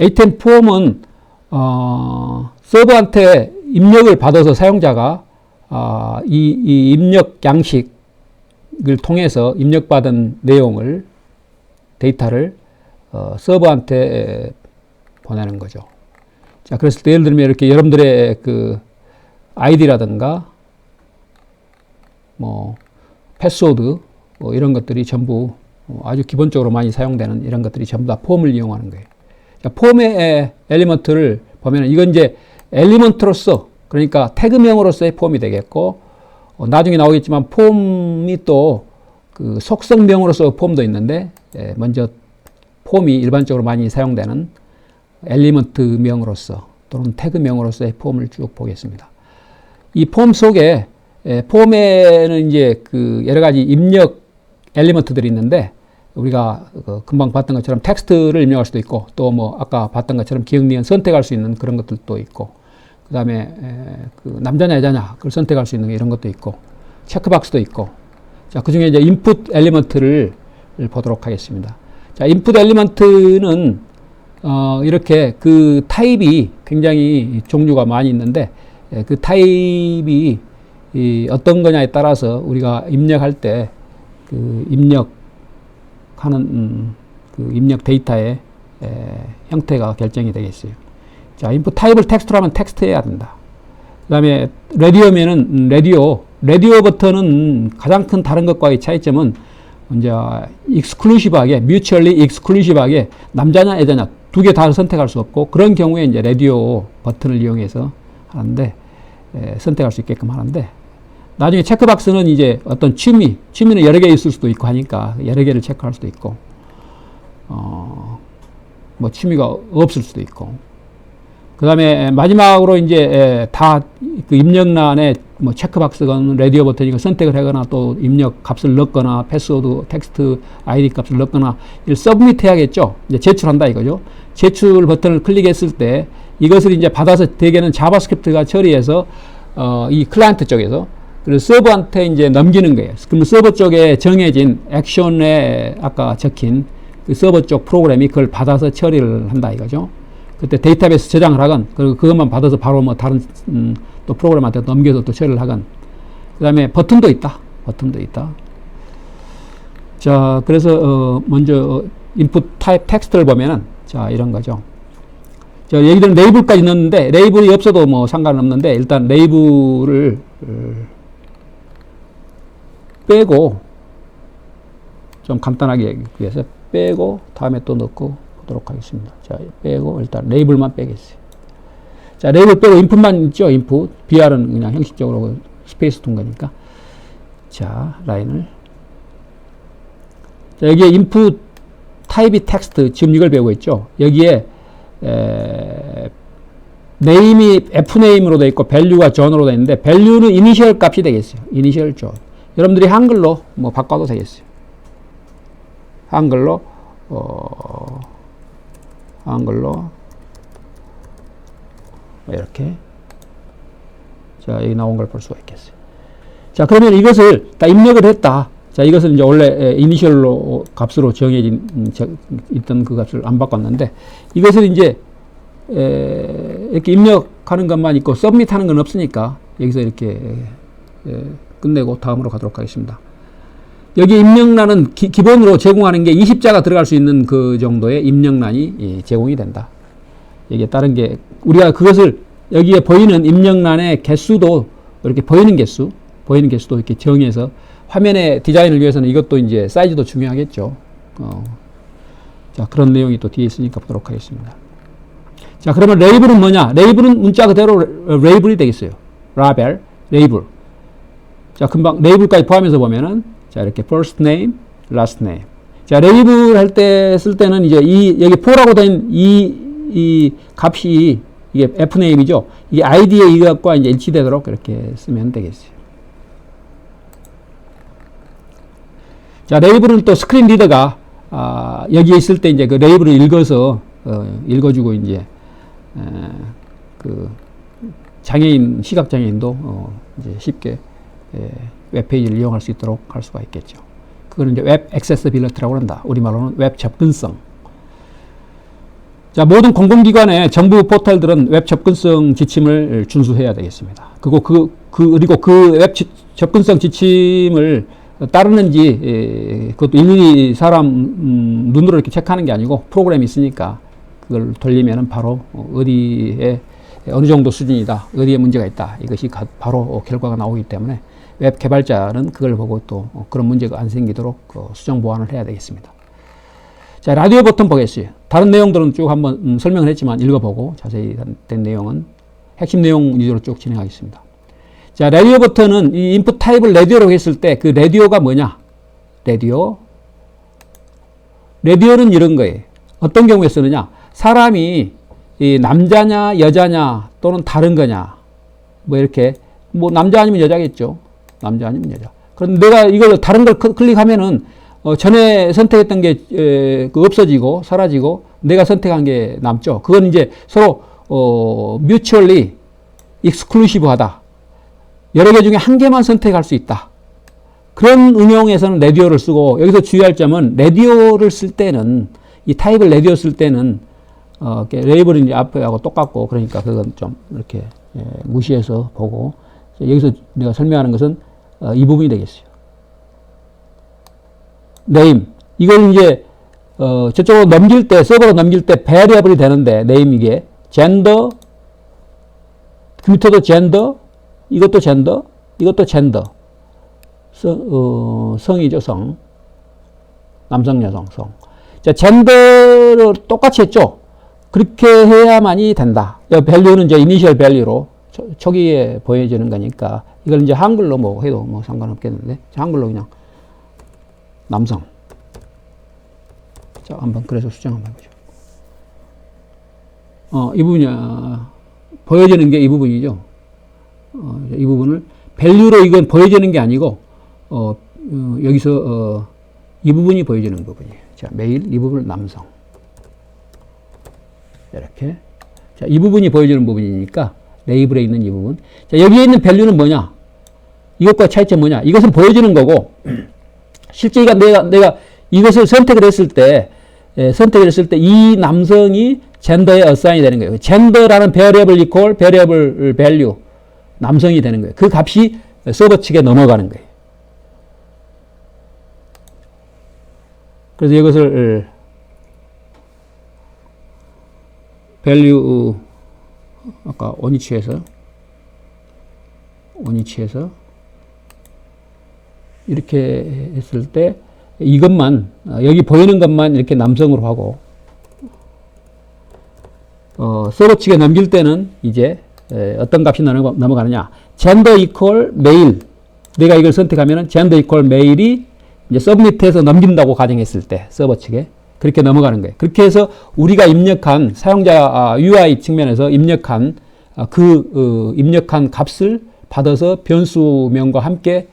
A10 폼은 서버한테 입력을 받아서 사용자가 이 입력 양식을 통해서 입력받은 내용을 데이터를 서버한테 보내는 거죠. 자, 그랬을 때 예를 들면 이렇게 여러분들의 그 아이디라든가 뭐 패스워드 뭐 이런 것들이 전부 아주 기본적으로 많이 사용되는 이런 것들이 전부 다 폼을 이용하는 거예요. 자, 폼의 엘리먼트를 보면 이건 이제 엘리먼트로서 그러니까 태그명으로서의 폼이 되겠고 나중에 나오겠지만 폼이 또 그 속성명으로서 폼도 있는데 먼저 폼이 일반적으로 많이 사용되는 엘리먼트명으로서 또는 태그명으로서의 폼을 쭉 보겠습니다. 이 폼 속에 폼에는 이제 그 여러 가지 입력 엘리먼트들이 있는데 우리가 금방 봤던 것처럼 텍스트를 입력할 수도 있고 또 뭐 아까 봤던 것처럼 기억, 니은 선택할 수 있는 그런 것들도 있고 그 다음에 그 남자냐 여자냐 그걸 선택할 수 있는 이런 것도 있고 체크박스도 있고 자, 그 중에 이제 인풋 엘리먼트를 보도록 하겠습니다. 자, 인풋 엘리먼트는 이렇게 그 타입이 굉장히 종류가 많이 있는데 그 타입이 어떤 거냐에 따라서 우리가 입력할 때 그 입력하는 그 입력 데이터의 형태가 결정이 되겠어요. 자, 인풋 타입을 텍스트로 하면 텍스트해야 된다. 그 다음에 라디오면은 라디오 버튼은 가장 큰 다른 것과의 차이점은 이제 익스클루시브하게, 뮤추얼리 익스클루시브하게 남자냐 여자냐 두 개 다 선택할 수 없고 그런 경우에 이제 라디오 버튼을 이용해서 하는데 선택할 수 있게끔 하는데 나중에 체크박스는 이제 어떤 취미는 여러 개 있을 수도 있고 하니까 여러 개를 체크할 수도 있고 뭐 취미가 없을 수도 있고 그 다음에 마지막으로 이제 다 그 입력란에 뭐 체크박스건 라디오 버튼이건 선택을 하거나 또 입력 값을 넣거나 패스워드 텍스트 아이디 값을 넣거나 이걸 서브밋 해야겠죠. 이제 제출한다 이거죠. 제출 버튼을 클릭했을 때 이것을 이제 받아서 대개는 자바스크립트가 처리해서 이 클라이언트 쪽에서 그래서 서버한테 이제 넘기는 거예요. 그러면 서버 쪽에 정해진 액션에 아까 적힌 그 서버 쪽 프로그램이 그걸 받아서 처리를 한다 이거죠. 그때 데이터베이스 저장을 하건 그리고 그것만 받아서 바로 뭐 다른 또 프로그램한테 넘겨서 또 처리를 하건 그 다음에 버튼도 있다. 자, 그래서 먼저 인풋 타입 텍스트를 보면은 자, 이런 거죠. 자, 얘기들은 레이블까지 넣었는데 레이블이 없어도 뭐 상관없는데 일단 레이블을 빼고 좀 간단하게 얘기하기 위해서 빼고 다음에 또 넣고 보도록 하겠습니다. 자, 빼고 일단 레이블만 빼겠어요. 자, 레이블 빼고 인풋만 있죠. 인풋. BR은 그냥 형식적으로 스페이스 둔 거니까. 자, 라인을. 자, 여기에 인풋 타입이 텍스트. 지금 이걸 배우고 있죠. 여기에 네임이 fname으로 되어 있고 value가 john으로 되어 있는데 value는 이니셜 값이 되겠어요. 이니셜 john. 여러분들이 한글로 뭐 바꿔도 되겠어요. 한글로 이렇게 자, 여기 나온 걸 볼 수가 있겠어요. 자, 그러면 이것을 다 입력을 했다. 자, 이것을 이제 원래 이니셜로 값으로 정해진 있던 그 값을 안 바꿨는데 이것을 이제 이렇게 입력하는 것만 있고 서브밋하는 건 없으니까 여기서 이렇게 끝내고 다음으로 가도록 하겠습니다. 여기 입력란은 기본으로 제공하는 게 20자가 들어갈 수 있는 그 정도의 입력란이 제공이 된다. 여기에 다른 게 우리가 그것을 여기에 보이는 입력란의 개수도 이렇게 보이는 개수도 이렇게 정해서 화면의 디자인을 위해서는 이것도 이제 사이즈도 중요하겠죠. 자, 그런 내용이 또 뒤에 있으니까 보도록 하겠습니다. 자, 그러면 레이블은 뭐냐? 레이블은 문자 그대로 레이블이 되겠어요. 라벨, 레이블. 자, 금방 레이블까지 포함해서 보면은 자, 이렇게 first name, last name. 자, 레이블 할 때 쓸 때는 이제 여기 4라고 된 이 값이 이게 fname이죠. 이 id의 이것과 이제 일치되도록 이렇게 쓰면 되겠어요. 자, 레이블은 또 스크린 리더가 여기에 있을 때 이제 그 레이블을 읽어서 읽어주고 이제 그 장애인, 시각장애인도 이제 쉽게 웹페이지를 이용할 수 있도록 할 수가 있겠죠. 그거는 이제 웹 액세서빌리티라고 한다. 우리말로는 웹 접근성. 자, 모든 공공기관의 정부 포털들은 웹 접근성 지침을 준수해야 되겠습니다. 그리고 그 웹 접근성 지침을 따르는지, 그것도 일일이 사람 눈으로 이렇게 체크하는 게 아니고 프로그램이 있으니까 그걸 돌리면은 바로 어디에 어느 정도 수준이다, 어디에 문제가 있다, 이것이 바로 결과가 나오기 때문에 웹 개발자는 그걸 보고 또 그런 문제가 안 생기도록 수정 보완을 해야 되겠습니다. 자, 라디오 버튼 보겠어요. 다른 내용들은 쭉 한번 설명을 했지만 읽어보고 자세히 된 내용은 핵심 내용 위주로 쭉 진행하겠습니다. 자, 라디오 버튼은 이 인풋 타입을 라디오라고 했을 때 그 라디오가 뭐냐? 라디오는 이런 거예요. 어떤 경우에 쓰느냐? 사람이 이 남자냐 여자냐 또는 다른 거냐, 뭐 이렇게, 뭐 남자 아니면 여자겠죠. 남자 아니면 여자. 그럼 내가 이걸 다른 걸 클릭하면은 전에 선택했던 게 없어지고 사라지고 내가 선택한 게 남죠. 그건 이제 서로 mutually exclusive하다. 여러 개 중에 한 개만 선택할 수 있다. 그런 응용에서는 라디오를 쓰고, 여기서 주의할 점은 라디오를 쓸 때는, 이 타입을 라디오 쓸 때는 레이블이 앞에하고 똑같고, 그러니까 그건 좀 이렇게 무시해서 보고, 여기서 내가 설명하는 것은 이 부분이 되겠어요. 네임. 이걸 이제 저쪽으로 넘길 때, 서버로 넘길 때 베리어블이 되는데, 네임 이게 젠더, 그 밑에도 젠더, 이것도 젠더, 이것도 젠더. 성이죠, 성. 남성, 여성, 성. 자, 젠더를 똑같이 했죠? 그렇게 해야만이 된다. 밸류는 이제 이니셜 밸류로 초기에 보여지는 거니까, 이걸 이제 한글로 뭐 해도 뭐 상관없겠는데, 한글로 그냥 남성. 자, 한번 그래서 수정 한번 해보죠. 이 부분이, 보여지는 게 이 부분이죠. 이 부분을 밸류로 이건 보여지는 게 아니고, 여기서, 이 부분이 보여지는 부분이에요. 자, 메일, 이 부분은 남성. 이렇게. 자, 이 부분이 보여지는 부분이니까, 레이블에 있는 이 부분. 자, 여기에 있는 밸류는 뭐냐? 이것과 차이점 뭐냐? 이것은 보여지는 거고, 실제 내가 이것을 선택을 했을 때, 이 남성이 젠더에 어사인이 되는 거예요. 젠더라는 베리어블 이퀄, 베리어블 밸류, 남성이 되는 거예요. 그 값이 서버 측에 넘어가는 거예요. 그래서 이것을 밸류, 아까 원위치에서 이렇게 했을 때 이것만, 여기 보이는 것만 이렇게 남성으로 하고, 서버 측에 넘길 때는 이제 어떤 값이 넘어가느냐. 젠더 이퀄 메일. 내가 이걸 선택하면은 젠더 이퀄 메일이 이제 서브밋해서 넘긴다고 가정했을 때 서버 측에 그렇게 넘어가는 거예요. 그렇게 해서 우리가 입력한 사용자 UI 측면에서 입력한 입력한 값을 받아서 변수명과 함께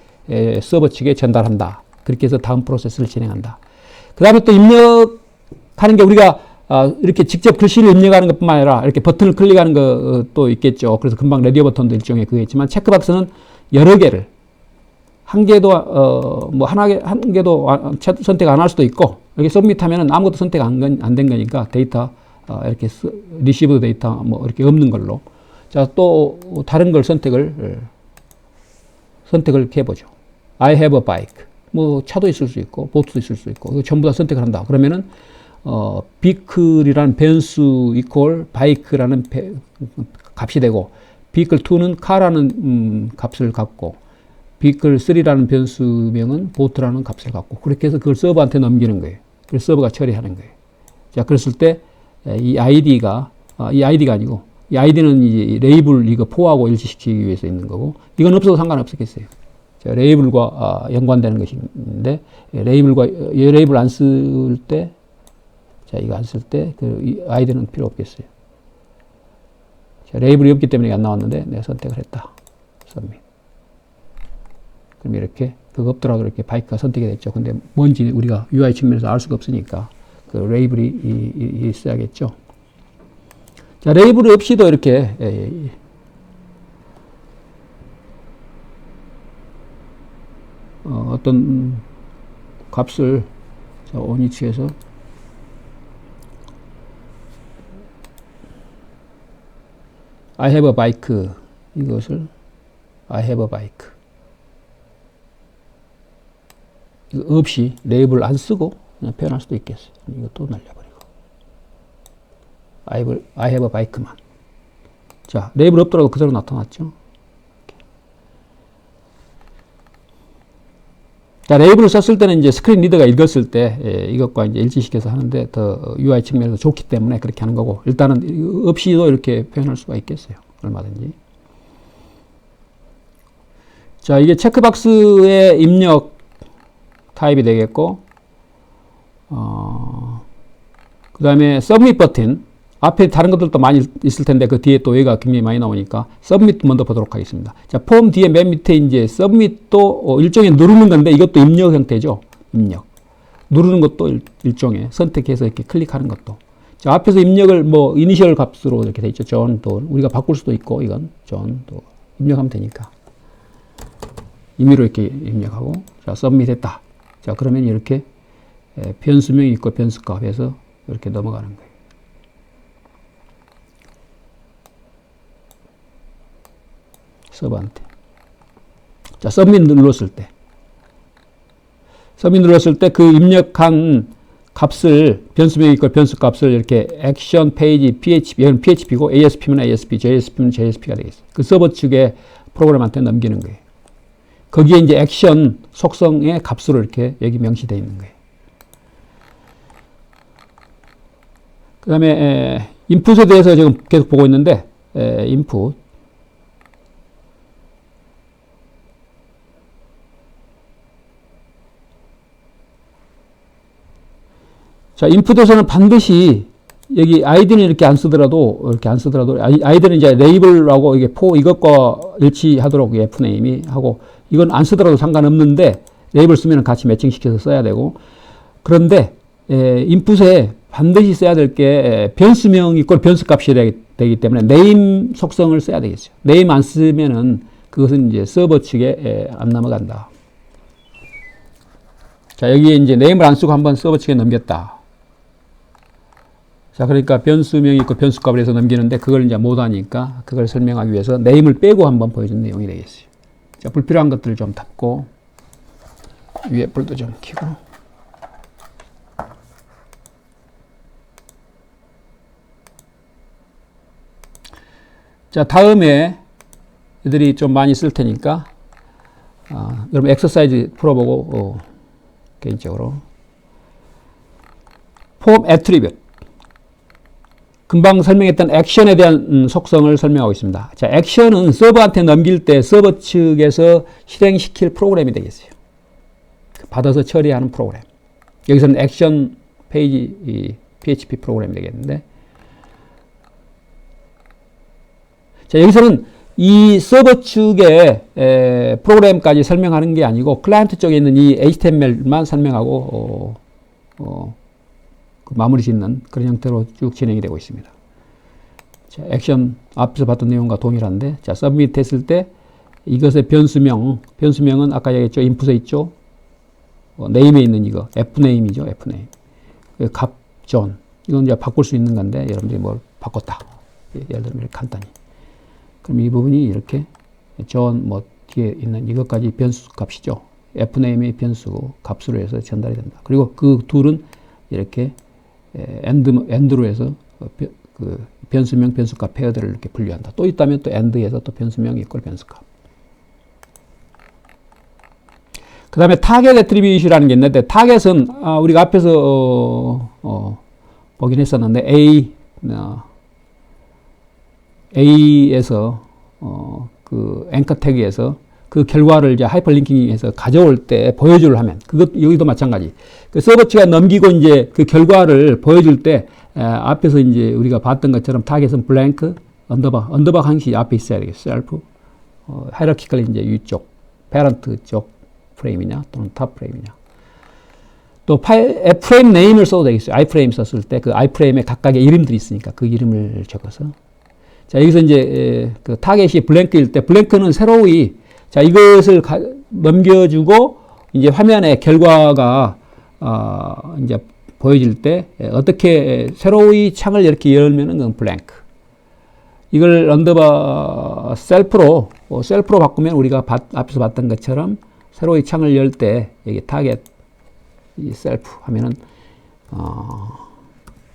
서버 측에 전달한다. 그렇게 해서 다음 프로세스를 진행한다. 그 다음에 또 입력하는 게 우리가 이렇게 직접 글씨를 입력하는 것뿐만 아니라 이렇게 버튼을 클릭하는 것도 있겠죠. 그래서 금방 라디오 버튼도 일종의 그거겠지만, 체크박스는 여러 개를, 한 개도 한 개도 선택 안 할 수도 있고, 여기 서브밋하면은 아무것도 선택 안 된 거니까 데이터 이렇게 리시브 데이터 뭐 이렇게 없는 걸로. 자, 또 다른 걸 선택을 이렇게 해보죠. I have a bike. 뭐 차도 있을 수 있고 보트도 있을 수 있고, 이거 전부 다 선택을 한다. 그러면은 vehicle이라는 변수 이퀄 bike라는 값이 되고, vehicle 2는 car라는 값을 갖고, vehicle 3라는 변수명은 boat라는 값을 갖고, 그렇게 해서 그걸 서버한테 넘기는 거예요. 그래서 서버가 처리하는 거예요. 자, 그랬을 때 이 아이디가 아니고, 이 아이디는 이제 레이블 이거 포하고 일치시키기 위해서 있는 거고, 이건 없어도 상관없겠어요. 자, 레이블과 연관되는 것인데, 레이블 안 쓸 때, 자, 이거 안 쓸 때, 그 아이디는 필요 없겠어요. 자, 레이블이 없기 때문에 안 나왔는데, 내가 선택을 했다. 서밋. 그럼 이렇게, 그거 없더라도 이렇게 바이크가 선택이 됐죠. 근데 뭔지 우리가 UI 측면에서 알 수가 없으니까, 그 레이블이 있어야겠죠. 자, 레이블이 없이도 이렇게, 어떤 값을, 자, 원위치에서 I have a bike. 이것을 I have a bike. 이거 없이 레이블 안 쓰고 그냥 표현할 수도 있겠어요. 이것도 날려버리고. I have a bike만. 자, 레이블 없더라도 그대로 나타났죠. 자, 레이블을 썼을 때는 이제 스크린 리더가 읽었을 때 이것과 이제 일치시켜서 하는데 더 UI 측면에서 좋기 때문에 그렇게 하는 거고, 일단은 없이도 이렇게 표현할 수가 있겠어요. 얼마든지. 자, 이게 체크박스의 입력 타입이 되겠고, 그 다음에 서브밋 버튼. 앞에 다른 것들도 많이 있을 텐데 그 뒤에 또 여기가 굉장히 많이 나오니까 서브밋 먼저 보도록 하겠습니다. 자, 폼 뒤에 맨 밑에 이제 서브밋도 일종의 누르는 건데 이것도 입력 형태죠. 입력. 누르는 것도 일종의 선택해서 이렇게 클릭하는 것도. 자, 앞에서 입력을 뭐 이니셜 값으로 이렇게 돼 있죠. 존, 또 우리가 바꿀 수도 있고 이건 존, 또 입력하면 되니까. 임의로 이렇게 입력하고, 자, 서브밋 했다. 자, 그러면 이렇게 변수명이 있고 변수값 해서 이렇게 넘어가는 거예요. 서버한테. 자, 서브밋 눌렀을 때. 서브밋 눌렀을 때 그 입력한 값을, 변수명이 있고 변수 값을 이렇게 액션 페이지 PHP, 이건 PHP고 ASP면 ASP, JSP면 JSP가 되겠어요. 그 서버 측에 프로그램한테 넘기는 거예요. 거기에 이제 액션 속성의 값으로 이렇게 여기 명시되어 있는 거예요. 그 다음에 인풋에 대해서 지금 계속 보고 있는데, 인풋. 자, 인풋에서는 반드시 여기 아이디는 이렇게 안 쓰더라도 아이디는 이제 레이블하고 이게 이것과 일치하도록 fname이 하고, 이건 안 쓰더라도 상관없는데 레이블 쓰면 같이 매칭시켜서 써야 되고, 그런데 인풋에 반드시 써야 될 게 변수명 이꼴 변수값이 되기 때문에 네임 속성을 써야 되겠죠. 네임 안 쓰면은 그것은 이제 서버 측에 안 넘어간다. 자, 여기에 이제 네임을 안 쓰고 한번 서버 측에 넘겼다. 자, 그러니까 변수명이 있고 변수값을 해서 넘기는데 그걸 이제 못하니까 그걸 설명하기 위해서 네임을 빼고 한번 보여준 내용이 되겠어요. 자, 불필요한 것들을 좀 닫고 위에 불도 좀 켜고. 자, 다음에 애들이 좀 많이 쓸 테니까 여러분 엑서사이즈 풀어보고 개인적으로 폼 애트리뷰트, 금방 설명했던 액션에 대한 속성을 설명하고 있습니다. 자, 액션은 서버한테 넘길 때 서버 측에서 실행시킬 프로그램이 되겠어요. 받아서 처리하는 프로그램. 여기서는 액션 페이지 PHP 프로그램이 되겠는데, 자, 여기서는 이 서버 측의 프로그램까지 설명하는 게 아니고 클라이언트 쪽에 있는 이 HTML만 설명하고 그 마무리 짓는 그런 형태로 쭉 진행이 되고 있습니다. 자, 액션 앞에서 봤던 내용과 동일한데, 자, 서브밋 했을 때 이것의 변수명은 아까 얘기했죠. 인풋에 있죠. 네임에 있는 이거 fname이죠. fname. 값 존. 이건 이제 바꿀 수 있는 건데 여러분들이 뭘 바꿨다. 예를 들면 이렇게 간단히. 그럼 이 부분이 이렇게 존 뭐 뒤에 있는 이것까지 변수 값이죠. fname의 변수 값으로 해서 전달이 된다. 그리고 그 둘은 이렇게 end로 해서 그 변수명 변수값 페어들을 이렇게 분류한다. 또 있다면 또 end에서 또 변수명 이꼴 변수값. 그 다음에 타겟 애트리뷰트라는 게 있는데, 타겟은 우리가 앞에서 보긴 했었는데 A에서 그 앵커 태그에서 그 결과를 이제 하이퍼링킹해서 가져올 때 보여줄 화면, 그것 여기도 마찬가지. 그 서버 측에 넘기고 이제 그 결과를 보여줄 때 앞에서 이제 우리가 봤던 것처럼 타겟은 블랭크 언더바 항시 앞에 있어야 되겠어요. 셀프 하이라키컬리 이제 위쪽 페런트 쪽 프레임이냐 또는 탑 프레임이냐. 또 프레임 네임을 써도 되겠어요. 아이프레임 썼을 때 그 아이프레임에 각각의 이름들이 있으니까 그 이름을 적어서. 자, 여기서 이제 그 타겟이 블랭크일 때, 블랭크는 새로이, 자, 이것을 넘겨주고 이제 화면에 결과가 이제 보여질 때 어떻게 새로이 창을 이렇게 열면은 그건 블랭크. 이걸 언더바 셀프로 바꾸면 우리가 앞에서 봤던 것처럼 새로이 창을 열 때 여기 타겟 이 셀프 하면은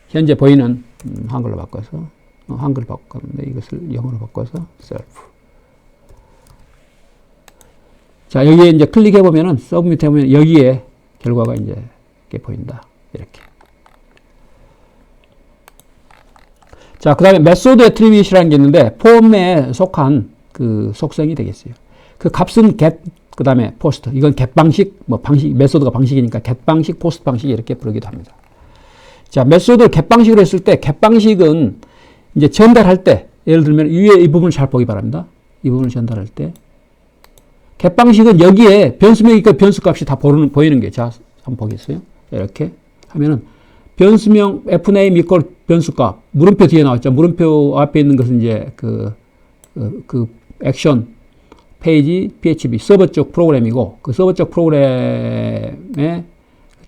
현재 보이는 한글로 바꿔서 한글 바꿨는데 이것을 영어로 바꿔서 셀프. 자, 여기에 이제 클릭해 보면은 서브밋 해 보면 여기에 결과가 이제 이렇게 보인다. 이렇게. 자, 그 다음에 메소드 애트리뷰트라는 게 있는데 폼에 속한 그 속성이 되겠어요. 그 값은 get, 그 다음에 post. 이건 get 방식, 뭐 방식, 메소드가 방식이니까 get 방식, post 방식 이렇게 부르기도 합니다. 자, 메소드를 get 방식으로 했을 때 get 방식은 이제 전달할 때 예를 들면 위에 이 부분을 잘 보기 바랍니다. 이 부분을 전달할 때 get 방식은 여기에 변수명 있고 변수값이 다 보이는 게 자, 한번 보겠어요. 이렇게 하면은 변수명 fname 이퀄 변수값 물음표 뒤에 나왔죠. 물음표 앞에 있는 것은 이제 그 액션 페이지 php 서버 쪽 프로그램이고 그 서버 쪽 프로그램의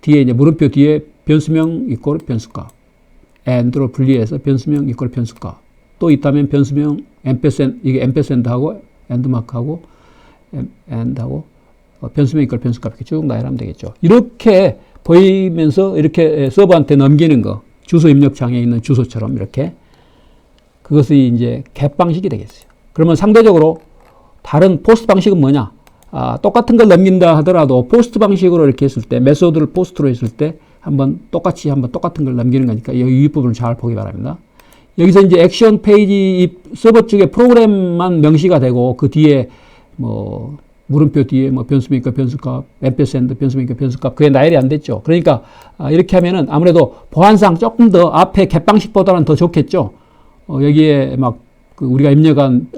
뒤에 이제 물음표 뒤에 변수명 이퀄 변수값 and로 분리해서 변수명 이퀄 변수값 또 있다면 변수명 앰퍼센드 이게 앰퍼센드하고 엔드마크하고 and하고 변수명 이퀄 변수값 이렇게 쭉 나열하면 되겠죠. 이렇게 보이면서 이렇게 서버한테 넘기는 거 주소 입력창에 있는 주소처럼 이렇게 그것이 이제 get 방식이 되겠어요. 그러면 상대적으로 다른 포스트 방식은 뭐냐? 똑같은 걸 넘긴다 하더라도 포스트 방식으로 이렇게 했을 때 메소드를 포스트로 했을 때 한번 똑같은 걸 넘기는 거니까 이 윗부분을 잘 보기 바랍니다. 여기서 이제 액션 페이지 서버 쪽에 프로그램만 명시가 되고 그 뒤에 뭐 물음표 뒤에 뭐 변수명이니까 변수값, 앰퍼센드 변수명이니까 변수값 그게 나열이 안 됐죠. 그러니까 이렇게 하면은 아무래도 보안상 조금 더 앞에 get 방식보다는 더 좋겠죠. 여기에 막 그 우리가 입력한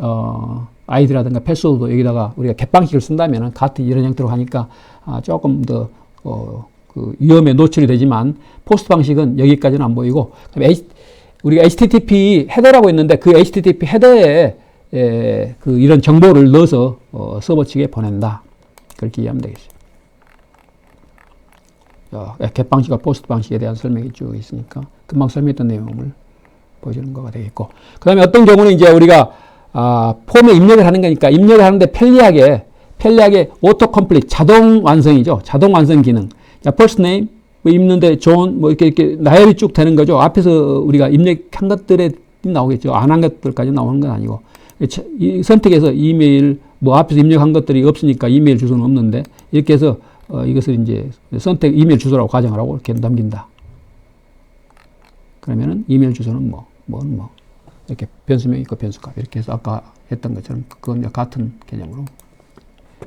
아이디라든가 패스워드도 여기다가 우리가 get 방식을 쓴다면은 같은 이런 형태로 하니까 조금 더 그 위험에 노출이 되지만 포스트 방식은 여기까지는 안 보이고 우리가 HTTP 헤더라고 있는데 그 HTTP 헤더에 그 이런 정보를 넣어서 서버 측에 보낸다. 그렇게 이해하면 되겠어요. get 방식과 포스트 방식에 대한 설명이 쭉 있으니까 금방 설명했던 내용을 보여주는 거가 되겠고 그 다음에 어떤 경우는 이제 우리가 폼에 입력을 하는 거니까 입력을 하는데 편리하게 오토 컴플릿 자동 완성이죠. 자동 완성 기능. 자, first name 뭐 입는데 존 뭐 이렇게 나열이 쭉 되는 거죠. 앞에서 우리가 입력한 것들에 나오겠죠. 안 한 것들까지 나오는 건 아니고 이 선택해서 이메일 뭐 앞에서 입력한 것들이 없으니까 이메일 주소는 없는데 이렇게 해서 이것을 이제 선택 이메일 주소라고 가정을 하고 이렇게 넘긴다. 그러면은 이메일 주소는 뭐 이렇게 변수명 있고 변수값 이렇게 해서 아까 했던 것처럼 그건 같은 개념으로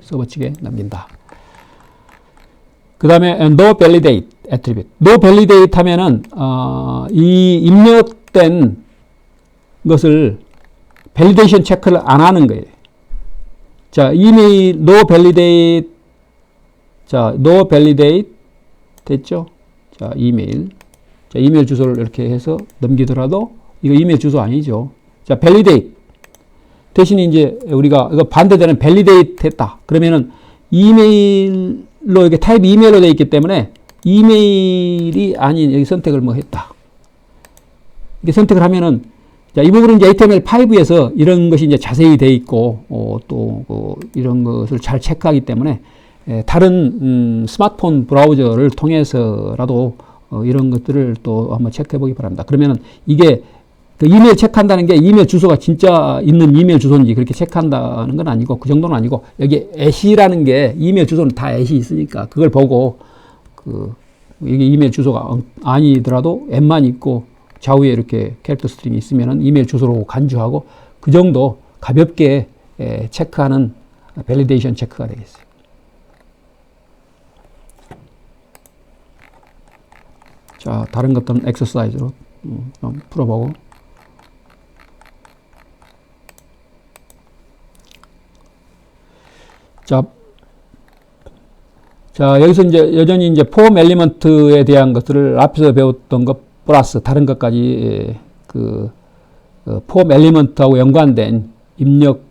서버 측에 넘긴다. 그 다음에 no validate attribute. no validate 하면은 이 입력된 것을 밸리데이션 체크를 안 하는 거예요. 자, 이메일 no validate no validate 됐죠? 자, 이메일 주소를 이렇게 해서 넘기더라도 이거 이메일 주소 아니죠. 자, validate 대신 이제 우리가 이거 반대되는 validate 했다. 그러면은 이메일로 이게 타입 이메일로 되어 있기 때문에 이메일이 아닌 여기 선택을 뭐 했다. 이렇게 선택을 하면은 자, 이 부분은 이제 HTML5에서 이런 것이 이제 자세히 되어 있고, 또, 이런 것을 잘 체크하기 때문에, 다른, 스마트폰 브라우저를 통해서라도, 이런 것들을 또 한번 체크해 보기 바랍니다. 그러면은 이게, 그 이메일 체크한다는 게 이메일 주소가 진짜 있는 이메일 주소인지 그렇게 체크한다는 건 아니고, 그 정도는 아니고, 여기 @이라는 게 이메일 주소는 다 @이 있으니까, 그걸 보고, 이게 이메일 주소가 아니더라도 @만 있고, 좌우에 이렇게 캐릭터 스트링이 있으면 이메일 주소로 간주하고 그 정도 가볍게 체크하는 밸리데이션 체크가 되겠어요. 자, 다른 것들은 엑서사이즈로 좀 풀어보고 자, 여기서 이제 여전히 이제 폼 엘리먼트에 대한 것들을 앞에서 배웠던 것 플러스 다른 것까지 폼 엘리먼트하고 연관된 입력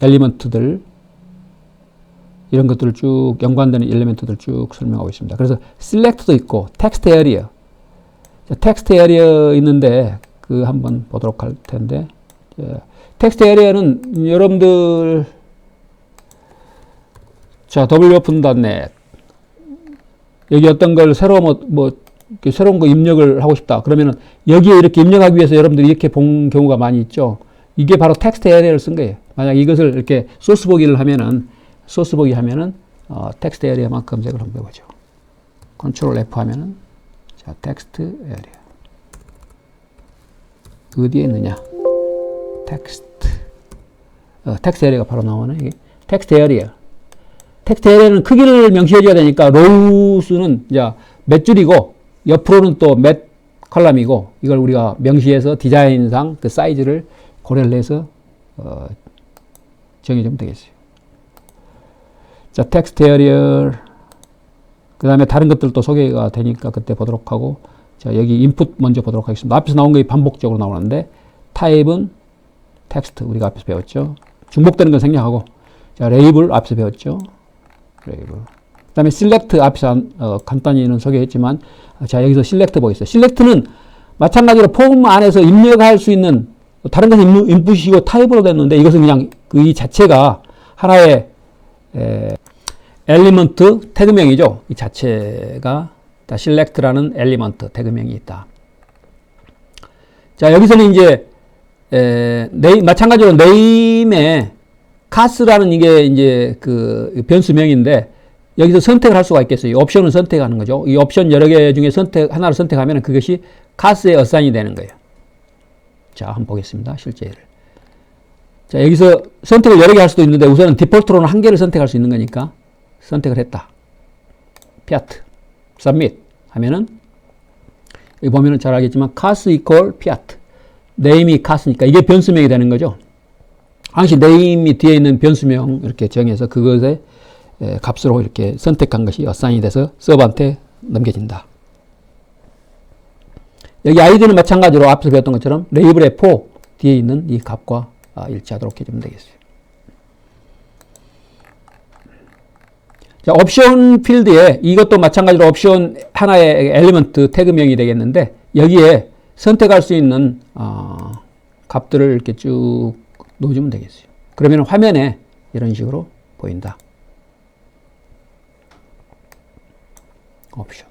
엘리먼트들 이런 것들을 쭉 연관되는 엘리먼트들 쭉 설명하고 있습니다. 그래서 select도 있고 text area 텍스트 에리어 있는데 그 한번 보도록 할 텐데 텍스트 에리어는 여러분들 자, wopen.net 여기 어떤 걸 새로 새로운 거 입력을 하고 싶다. 그러면은 여기에 이렇게 입력하기 위해서 여러분들이 이렇게 본 경우가 많이 있죠. 이게 바로 텍스트 에리어를 쓴 거예요. 만약 이것을 이렇게 소스 보기를 하면은 텍스트 에리어만 검색을 한번 해보죠. 컨트롤 F 하면은 자, 텍스트 에리어 어디에 있느냐? 텍스트 에리어가 바로 나오네. 이게 텍스트 에리어. 텍스트 에리어는 크기를 명시해줘야 되니까 로우 수는 이제 몇 줄이고 옆으로는 또 몇 컬럼이고 이걸 우리가 명시해서 디자인상 그 사이즈를 고려를 해서 정해주면 되겠어요. 자, 텍스트 에리어 그 다음에 다른 것들도 소개가 되니까 그때 보도록 하고 자, 여기 인풋 먼저 보도록 하겠습니다. 앞에서 나온 게 반복적으로 나오는데 타입은 텍스트 우리가 앞에서 배웠죠. 중복되는 건 생략하고 자, 레이블 앞에서 배웠죠. 레이블. 그 다음에 select 앞에서 간단히는 소개했지만 자, 여기서 select 보이세요. select는 마찬가지로 폼 안에서 입력할 수 있는 다른 것은 인풋이고 타입으로 됐는데 이것은 그냥 이 자체가 하나의 엘리먼트 태그명이죠. 이 자체가 select라는 엘리먼트 태그명이 있다. 자, 여기서는 이제 마찬가지로 name에 카스라는 이게 이제 그 변수명인데 여기서 선택을 할 수가 있겠어요. 이 옵션을 선택하는 거죠. 이 옵션 여러 개 중에 하나를 선택하면 그것이 카스에 어사인이 되는 거예요. 자, 한번 보겠습니다. 실제를. 자, 여기서 선택을 여러 개 할 수도 있는데 우선은 디폴트로는 한 개를 선택할 수 있는 거니까 선택을 했다. 피아트. submit 하면은 여기 보면은 잘 알겠지만 카스 이퀄 피아트. 네임이 카스니까 이게 변수명이 되는 거죠. 항시 네임이 뒤에 있는 변수명 이렇게 정해서 그것의 값으로 이렇게 선택한 것이 어사인이 돼서 서버한테 넘겨진다. 여기 아이디는 마찬가지로 앞서 배웠던 것처럼 레이블의 포 뒤에 있는 이 값과 일치하도록 해주면 되겠어요. 자, 옵션 필드에 이것도 마찬가지로 옵션 하나의 엘리먼트 태그명이 되겠는데 여기에 선택할 수 있는 값들을 이렇게 쭉 넣어주면 되겠어요. 그러면 화면에 이런 식으로 보인다. 옵션.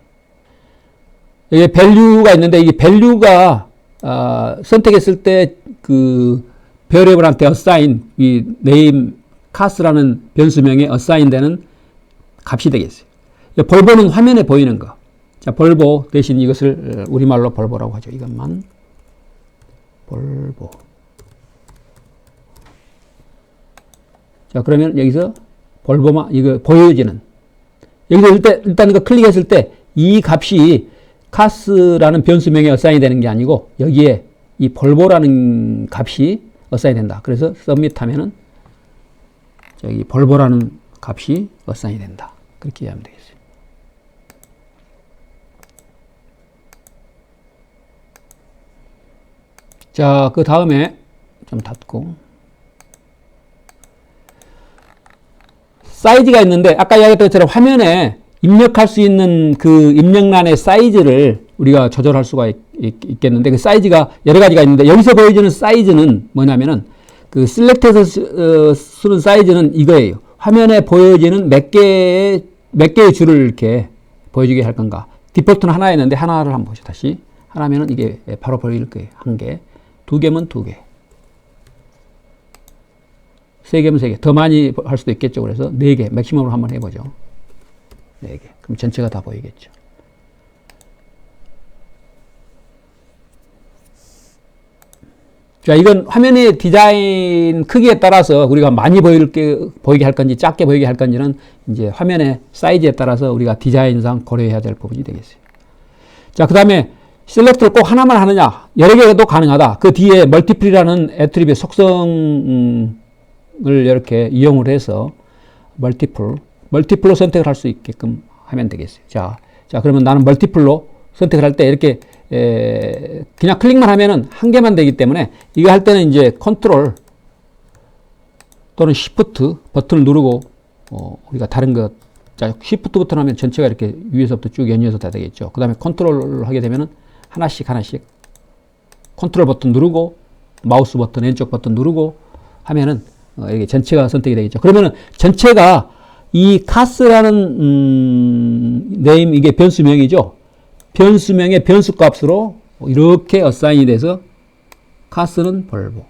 여기 밸류가 있는데 이게 밸류가 선택했을 때 그 베리어블한테 어사인 이 name 카스라는 변수명에 어사인 되는 값이 되겠어요. 볼보는 화면에 보이는 거. 자, 볼보 대신 이것을 우리말로 볼보라고 하죠. 이것만 볼보. 자, 그러면 여기서 볼보만 이거 보여지는 여기서 일단 이거 클릭했을 때 이 값이 카스라는 변수명에 어사인이 되는 게 아니고 여기에 이 볼보라는 값이 어사인이 된다. 그래서 submit 하면은 저기 볼보라는 값이 어사인이 된다. 그렇게 이해하면 되겠어요. 자, 그 다음에 좀 닫고 사이즈가 있는데 아까 이야기했던 것처럼 화면에 입력할 수 있는 그 입력란의 사이즈를 우리가 조절할 수가 있겠는데 그 사이즈가 여러 가지가 있는데 여기서 보여주는 사이즈는 뭐냐면은 그 셀렉트에서 쓰는 사이즈는 이거예요. 화면에 보여지는 몇 개의 줄을 이렇게 보여주게 할 건가. 디폴트는 하나였는데 하나를 한번 보죠. 다시 하나면은 이게 바로 보일 거예요. 한 개. 두 개면 두 개. 세 개면 세 개. 더 많이 할 수도 있겠죠. 그래서 네 개. 맥시멈으로 한번 해보죠. 네 개. 그럼 전체가 다 보이겠죠. 자, 이건 화면의 디자인 크기에 따라서 우리가 많이 보이게 할 건지 작게 보이게 할 건지는 이제 화면의 사이즈에 따라서 우리가 디자인상 고려해야 될 부분이 되겠어요. 자, 그 다음에 셀렉트를 꼭 하나만 하느냐, 여러 개도 가능하다. 그 뒤에 멀티플이라는 애트리뷰 속성을 이렇게 이용을 해서 멀티플로 선택을 할 수 있게끔 하면 되겠어요. 자, 그러면 나는 멀티플로 선택을 할 때 이렇게 그냥 클릭만 하면은 한 개만 되기 때문에 이거 할 때는 이제 컨트롤 또는 시프트 버튼을 누르고 우리가 다른 것, 자, 시프트 버튼 하면 전체가 이렇게 위에서부터 쭉 연이어서 다 되겠죠. 그 다음에 컨트롤을 하게 되면은 하나씩 컨트롤 버튼 누르고 마우스 버튼 왼쪽 버튼 누르고 하면은 이게 전체가 선택이 되겠죠. 그러면은 전체가 이 카스라는 네임 이게 변수명이죠. 변수명의 변수값으로 이렇게 어사인이 돼서 카스는 벌보,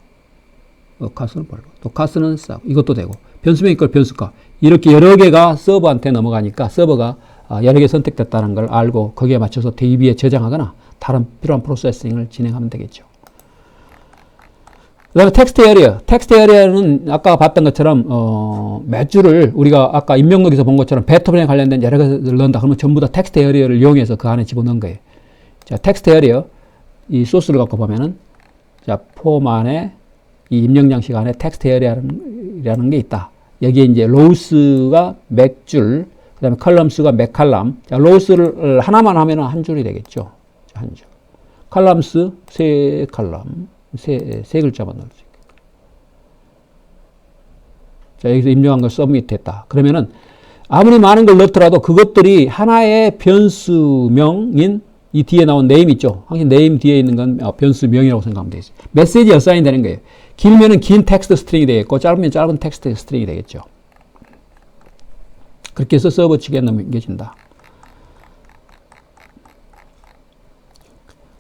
카스는 벌보, 또 카스는 싹 이것도 되고 변수명이 걸 변수값 이렇게 여러 개가 서버한테 넘어가니까 서버가 여러 개 선택됐다는 걸 알고 거기에 맞춰서 DB에 저장하거나 다른 필요한 프로세싱을 진행하면 되겠죠. 그 다음에 텍스트 에리어. 텍스트 에리어는 아까 봤던 것처럼 몇 줄을 우리가 아까 임명록에서 본 것처럼 배터리에 관련된 여러 가지를 넣는다. 그러면 전부 다 텍스트 에리어를 이용해서 그 안에 집어넣은 거예요. 자, 텍스트 에리어 이 소스를 갖고 보면은 자, 폼 안에 이 입력 양식 안에 텍스트 에리어라는 게 있다. 여기에 이제 로우스가 몇 줄, 그 다음에 컬럼스가 몇 칼럼. 자, 로우스를 하나만 하면은 한 줄이 되겠죠. 자, 한 줄. 칼럼스 세 칼럼. 세 글자만 넣을 수 있게. 자, 여기서 입력한 걸 서브미트 했다. 그러면은 아무리 많은 걸 넣더라도 그것들이 하나의 변수명인 이 뒤에 나온 네임 있죠. 항상 네임 뒤에 있는 건 변수명이라고 생각하면 되겠어요. 메시지 어사인 되는 거예요. 길면은 긴 텍스트 스트링이 되겠고 짧으면 짧은 텍스트 스트링이 되겠죠. 그렇게 해서 서버 측에 넘겨진다.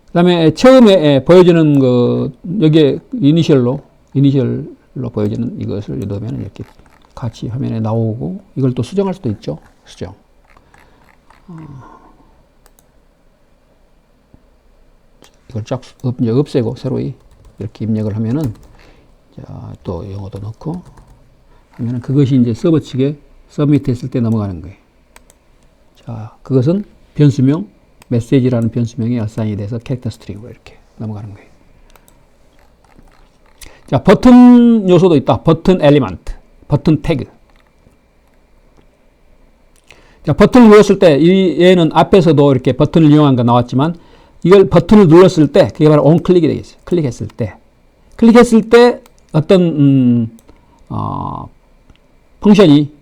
그 다음에 처음에 보여주는 그 여기에 이니셜로 보여지는 이것을 넣으면 이렇게 같이 화면에 나오고 이걸 또 수정할 수도 있죠. 수정. 이걸 쫙 없애고 새로이 이렇게 입력을 하면은 자, 또 영어도 넣고 하면은 그것이 이제 서버 측에 서브미트 했을 때 넘어가는 거예요. 자, 그것은 변수명 메시지라는 변수명이 어사인이 돼서 캐릭터 스트링으로 이렇게 넘어가는 거예요. 자, 버튼 요소도 있다. 버튼 엘리먼트, 버튼 태그. 자, 버튼을 눌렀을 때 얘는 앞에서도 이렇게 버튼을 이용한 거 나왔지만 이걸 버튼을 눌렀을 때 그게 바로 온 클릭이 되겠어요. 클릭했을 때 어떤 펑션이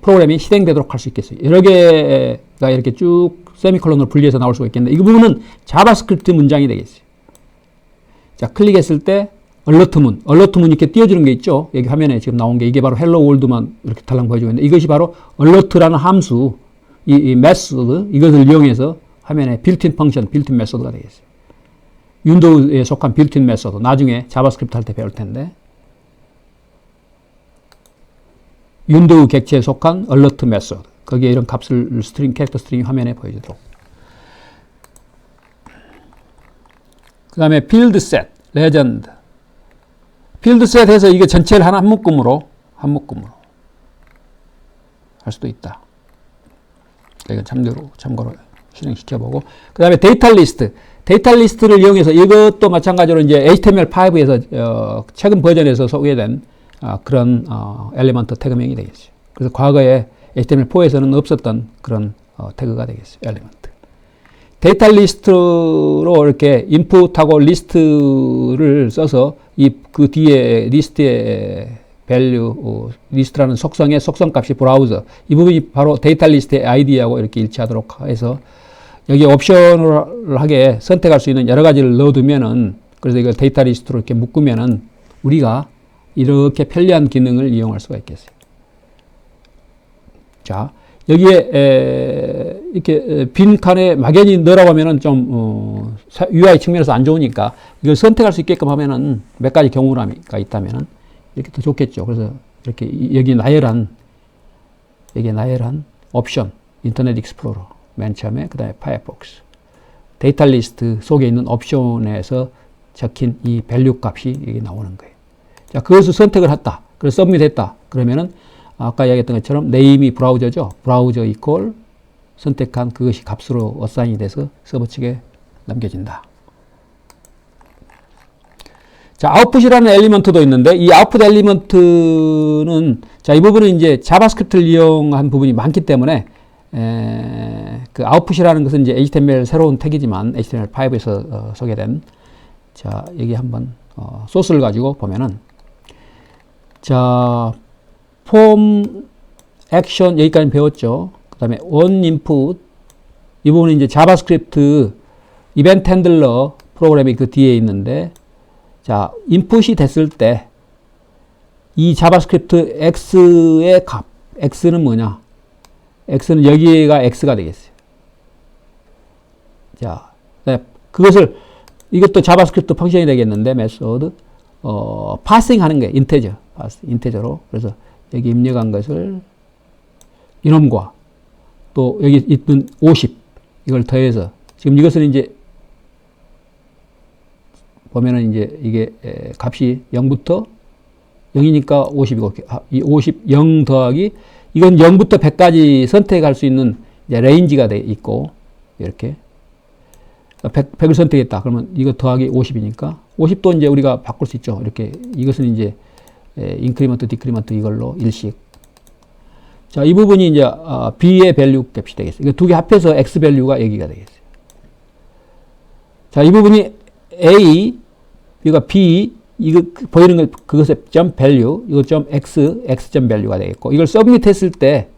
프로그램이 실행되도록 할 수 있겠어요. 여러 개가 이렇게 쭉 세미콜론으로 분리해서 나올 수가 있겠는데 이 부분은 자바스크립트 문장이 되겠어요. 자, 클릭했을 때 얼러트문 이렇게 띄워주는 게 있죠. 여기 화면에 지금 나온 게 이게 바로 헬로 월드만 이렇게 달랑 보여주고 있는데 이것이 바로 얼러트라는 함수 이 메소드 이것을 이용해서 화면에 빌트인 펑션, 빌트인 메소드가 되겠어요. 윈도우에 속한 빌트인 메소드 나중에 자바스크립트 할 때 배울 텐데 윈도우 객체에 속한 얼러트 메소드 거기에 이런 값을 캐릭터 스트링 화면에 보여주도록. 그 다음에 필드 셋, 레전드. 필드 셋 해서 이게 전체를 한 묶음으로 할 수도 있다. 이건 참고로 실행시켜보고. 그 다음에 데이터 리스트를 이용해서 이것도 마찬가지로 이제 HTML5에서 최근 버전에서 소개된 그런 엘리먼트 태그명이 되겠어요. 그래서 과거에 HTML4에서는 없었던 그런 태그가 되겠어요. 엘리먼트. 데이터 리스트로 이렇게 인풋하고 리스트를 써서 그 뒤에 리스트의 밸류, 리스트라는 속성의 속성값이 브라우저. 이 부분이 바로 데이터 리스트의 아이디하고 이렇게 일치하도록 해서 여기 옵셔널하게 선택할 수 있는 여러 가지를 넣어두면은 그래서 이걸 데이터 리스트로 이렇게 묶으면은 우리가 이렇게 편리한 기능을 이용할 수가 있겠어요. 자, 여기에 이렇게 빈 칸에 막연히 넣으라고 하면은 좀 UI 측면에서 안 좋으니까 이걸 선택할 수 있게끔 하면은 몇 가지 경우가 있다면은 이렇게 더 좋겠죠. 그래서 이렇게 여기 나열한 옵션, 인터넷 익스플로러 맨 처음에 그 다음에 파이어폭스 데이터 리스트 속에 있는 옵션에서 적힌 이 밸류 값이 여기 나오는 거예요. 자, 그것을 선택을 했다. 그래서 서브밋 했다. 그러면은 아까 이야기했던 것처럼 네임이 브라우저죠. 브라우저 이퀄 선택한 그것이 값으로 어사인이 돼서 서버 측에 남겨진다. 자, 아웃풋이라는 엘리먼트도 있는데 이 아웃풋 엘리먼트는 자, 이 부분은 이제 자바스크립트를 이용한 부분이 많기 때문에 그 아웃풋이라는 것은 이제 HTML 새로운 태그지만 HTML5에서 소개된 자, 여기 한번 소스를 가지고 보면은 자, 폼 액션 여기까지 배웠죠. 그 다음에 온 인풋 이 부분은 이제 자바스크립트 이벤트 핸들러 프로그램이 그 뒤에 있는데 자, 인풋이 됐을 때 이 자바스크립트 x의 값, x는 뭐냐? x는 여기가 x가 되겠어요. 자, 그것을 이것도 자바스크립트 펑션이 되겠는데 메소드 파싱 하는 게 인테저로. 그래서 여기 입력한 것을 이놈과 또 여기 있던 50 이걸 더해서 지금 이것은 이제 보면은 이제 이게 값이 0부터 0이니까 50이고 이 50 0 더하기 이건 0부터 100까지 선택할 수 있는 이제 레인지가 돼 있고 이렇게 100을 선택했다. 그러면 이거 더하기 50이니까 50도 이제 우리가 바꿀 수 있죠. 이렇게 이것은 이제 인크리먼트, 디크리먼트 이걸로 일식. 자, 이 부분이 이제 b의 밸류 값이 되겠어요. 이거 두 개 합해서 x 밸류가 여기가 되겠어요. 자, 이 부분이 a, 이거 b, 이거 보이는 거 그것의 점 밸류, 이거 점 x, x 점 밸류가 되겠고, 이걸 서브밋 했을 때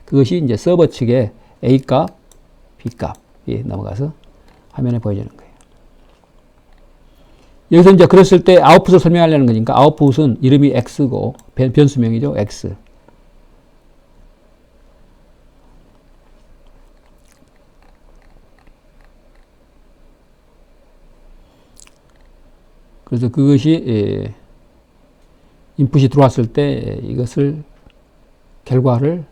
그것이 이제 서버 측에 a 값, b 값이 넘어가서 화면에 보여지는 거예요. 여기서 이제 그랬을 때 아웃풋을 설명하려는 거니까 아웃풋은 이름이 x고 변수명이죠, x. 그래서 그것이 인풋이 들어왔을 때 이것을 결과를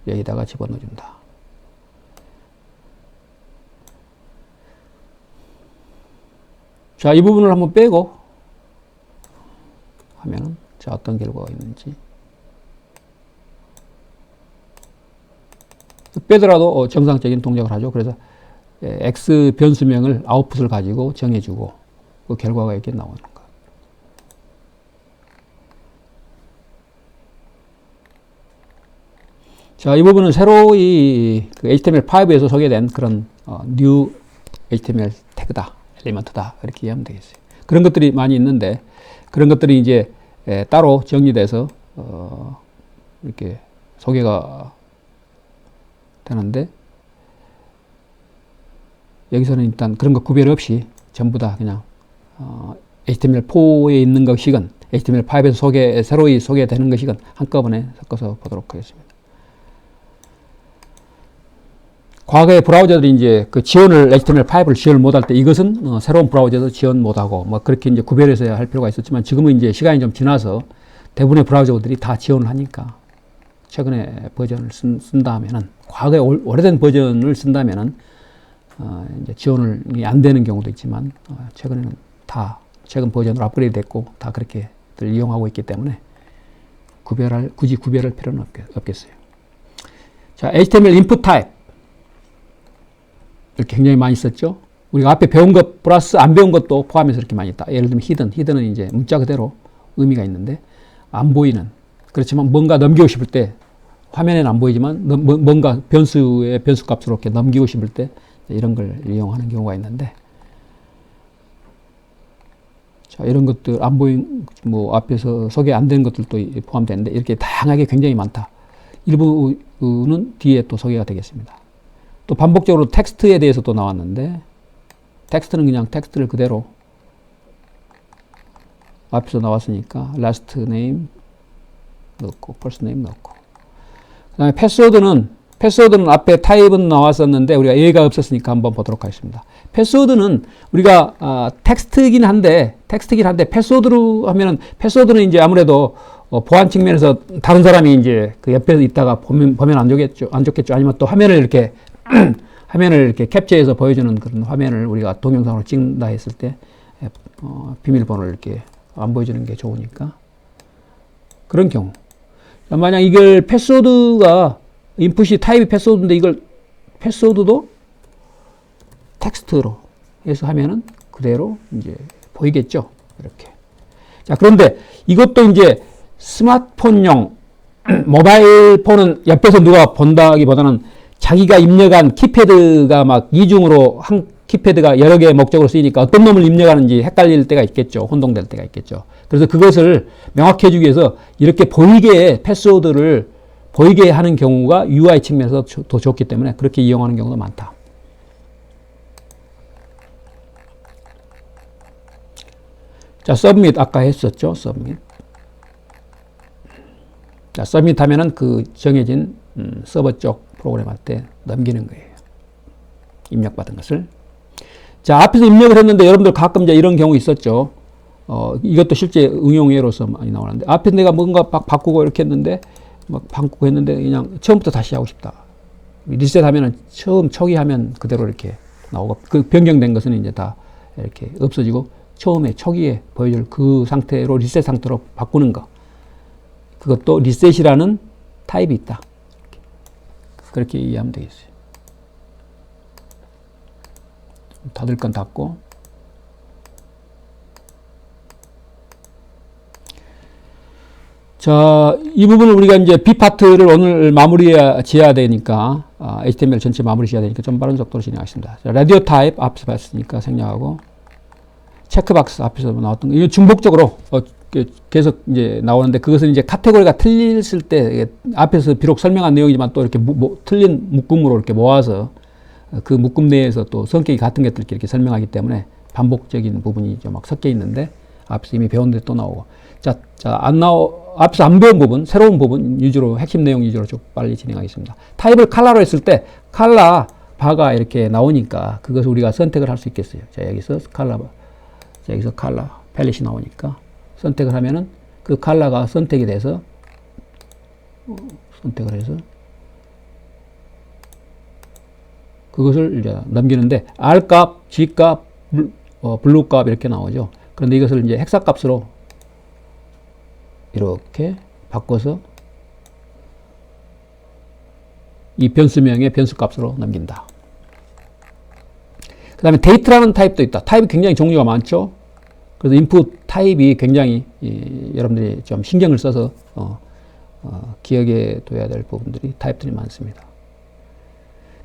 여기다가 집어넣어준다. 자, 이 부분을 한번 빼고 하면은 자, 어떤 결과가 있는지 빼더라도 정상적인 동작을 하죠. 그래서 x 변수명을 아웃풋을 가지고 정해주고 그 결과가 이렇게 나오는 것. 자, 이 부분은 새로이 그 HTML5에서 소개된 그런 new HTML 태그다, 엘리먼트다 이렇게 이해하면 되겠어요. 그런 것들이 많이 있는데 그런 것들이 이제 따로 정리돼서 이렇게 소개가 되는데 여기서는 일단 그런 거 구별 없이 전부 다 그냥 HTML4에 있는 것이건 HTML5에서 새로이 소개되는 것이건 한꺼번에 섞어서 보도록 하겠습니다. 과거에 브라우저들이 이제 그 지원을 HTML5를 지원을 못할 때 이것은 새로운 브라우저도 지원 못하고 뭐 그렇게 이제 구별해서 할 필요가 있었지만 지금은 이제 시간이 좀 지나서 대부분의 브라우저들이 다 지원을 하니까 최근에 버전을 쓴다 하면은 과거에 오래된 버전을 쓴다면은 이제 지원이 안 되는 경우도 있지만 최근에는 다 최근 버전으로 업그레이드 됐고 다 그렇게들 이용하고 있기 때문에 굳이 구별할 필요는 없겠어요. 자, HTML input type 이렇게 굉장히 많이 썼죠. 우리가 앞에 배운 것 플러스 안 배운 것도 포함해서 이렇게 많이 있다. 예를 들면 히든은 이제 문자 그대로 의미가 있는데 안 보이는, 그렇지만 뭔가 넘기고 싶을 때 화면에는 안 보이지만 뭔가 변수의 변수값으로 이렇게 넘기고 싶을 때 이런 걸 이용하는 경우가 있는데, 자, 이런 것들 안 보인 뭐 앞에서 소개 안 된 것들도 포함되는데 이렇게 다양하게 굉장히 많다. 일부는 뒤에 또 소개가 되겠습니다. 또 반복적으로 텍스트에 대해서 또 나왔는데 텍스트는 그냥 텍스트를 그대로 앞에서 나왔으니까 last name 넣고 first name 넣고, 그 다음에 패스워드는 앞에 타입은 나왔었는데 우리가 얘가 없었으니까 한번 보도록 하겠습니다. 패스워드는 우리가 텍스트긴 한데 패스워드로 하면은 패스워드는 이제 아무래도 보안 측면에서 다른 사람이 이제 그 옆에 있다가 보면 안 좋겠죠. 아니면 또 화면을 이렇게 캡처해서 보여주는 그런 화면을 우리가 동영상으로 찍는다 했을 때 비밀번호를 이렇게 안 보여주는 게 좋으니까 그런 경우. 만약 이걸 패스워드가 인풋이 타입이 패스워드인데 이걸 패스워드도 텍스트로 해서 하면은 그대로 이제 보이겠죠. 이렇게. 자, 그런데 이것도 이제 스마트폰용 모바일 폰은 옆에서 누가 본다기보다는 자기가 입력한 키패드가 막 이중으로 한 키패드가 여러 개의 목적으로 쓰이니까 어떤 놈을 입력하는지 헷갈릴 때가 있겠죠. 혼동될 때가 있겠죠. 그래서 그것을 명확히 해주기 위해서 이렇게 보이게 패스워드를 보이게 하는 경우가 UI 측면에서 더 좋기 때문에 그렇게 이용하는 경우도 많다. 자, 서밋 아까 했었죠. 서밋. 자, 서밋 하면은 그 정해진 서버 쪽 프로그램한테 넘기는 거예요. 입력받은 것을. 자, 앞에서 입력을 했는데 여러분들 가끔 이제 이런 경우 있었죠. 이것도 실제 응용 예로서 많이 나오는데 앞에 내가 뭔가 바꾸고 이렇게 했는데 막 바꾸고 했는데 그냥 처음부터 다시 하고 싶다. 리셋 하면은 처음 초기 화면 그대로 이렇게 나오고 그 변경된 것은 이제 다 이렇게 없어지고 처음에 초기에 보여줄 그 상태로 리셋 상태로 바꾸는 거. 그것도 리셋이라는 타입이 있다. 그렇게 이해하면 되겠어요. 닫을 건 닫고. 자, 이 부분을 우리가 이제 B 파트를 오늘 지어야 되니까, HTML 전체 마무리 지어야 되니까 좀 빠른 속도로 진행하겠습니다. 자, 라디오 타입 앞에서 봤으니까 생략하고, 체크박스 앞에서 나왔던 거, 이거 중복적으로, 계속 이제 나오는데 그것은 이제 카테고리가 틀렸을 때 앞에서 비록 설명한 내용이지만 또 이렇게 틀린 묶음으로 이렇게 모아서 그 묶음 내에서 또 성격이 같은 것들 이렇게 설명하기 때문에 반복적인 부분이 좀 막 섞여 있는데 앞에서 이미 배운 데 또 나오고 앞에서 안 배운 부분, 새로운 부분 위주로 핵심 내용 위주로 좀 빨리 진행하겠습니다. 타입을 컬러로 했을 때 컬러 바가 이렇게 나오니까 그것을 우리가 선택을 할 수 있겠어요. 자, 여기서 컬러 팰릿이 나오니까 선택을 하면은 그 컬러가 선택이 돼서 선택을 해서 그것을 이제 넘기는데 R값, G값, 블루값 이렇게 나오죠. 그런데 이것을 이제 헥사값으로 이렇게 바꿔서 이 변수명의 변수값으로 넘긴다. 그 다음에 데이트라는 타입도 있다. 타입이 굉장히 종류가 많죠. 그래서 인풋 타입이 굉장히 여러분들이 좀 신경을 써서 기억에 둬야 될 부분들이 타입들이 많습니다.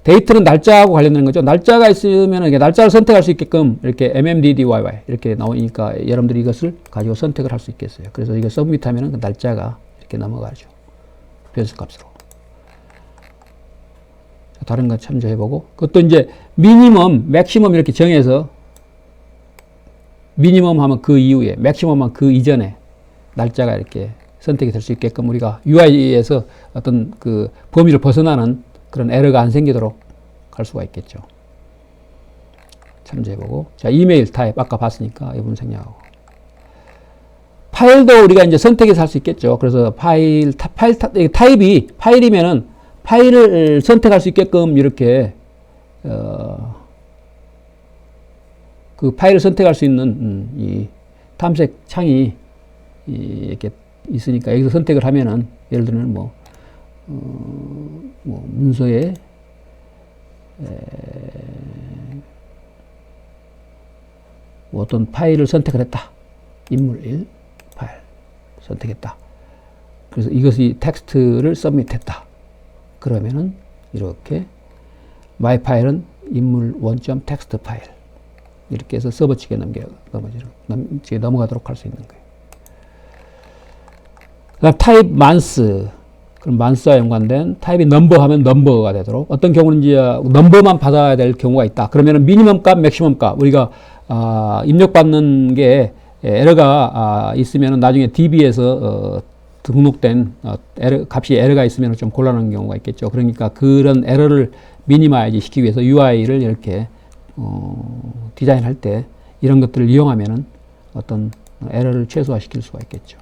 데이트는 날짜하고 관련되는 거죠. 날짜가 있으면 날짜를 선택할 수 있게끔 이렇게 MMDDYY 이렇게 나오니까 여러분들이 이것을 가지고 선택을 할 수 있겠어요. 그래서 이거 서브밋 하면은 그 날짜가 이렇게 넘어가죠. 변수값으로. 다른 거 참조해보고 그것도 이제 미니멈, 맥시멈 이렇게 정해서 미니멈 하면 그 이후에, 맥시멈 하면 그 이전에 날짜가 이렇게 선택이 될 수 있게끔 우리가 UI에서 어떤 그 범위를 벗어나는 그런 에러가 안 생기도록 할 수가 있겠죠. 참조해보고. 자, 이메일 타입 아까 봤으니까 이 부분 생략하고. 파일도 우리가 이제 선택해서 할 수 있겠죠. 그래서 타입이 파일이면은 파일을 선택할 수 있게끔 이렇게 그 파일을 선택할 수 있는 이 탐색 창이 이렇게 있으니까 여기서 선택을 하면은 예를 들면 뭐 문서에 어떤 파일을 선택을 했다. 인물 1 파일 선택했다. 그래서 이것이 텍스트를 서밋했다. 그러면은 이렇게 my 파일은 인물 1.txt 파일 이렇게 해서 서버 측에 넘어가도록 할 수 있는 거예요. 그다음 타입 만스, 그럼 만스와 연관된 타입이 넘버 하면 넘버가 되도록 어떤 경우는 이제 넘버만 받아야 될 경우가 있다. 그러면은 미니멈 값, 맥시멈 값 우리가 입력받는 게 에러가 있으면은 나중에 DB에서 등록된 값이 에러가 있으면 좀 곤란한 경우가 있겠죠. 그러니까 그런 에러를 미니마이즈 시키기 위해서 UI를 이렇게 디자인할 때 이런 것들을 이용하면은 어떤 에러를 최소화시킬 수가 있겠죠.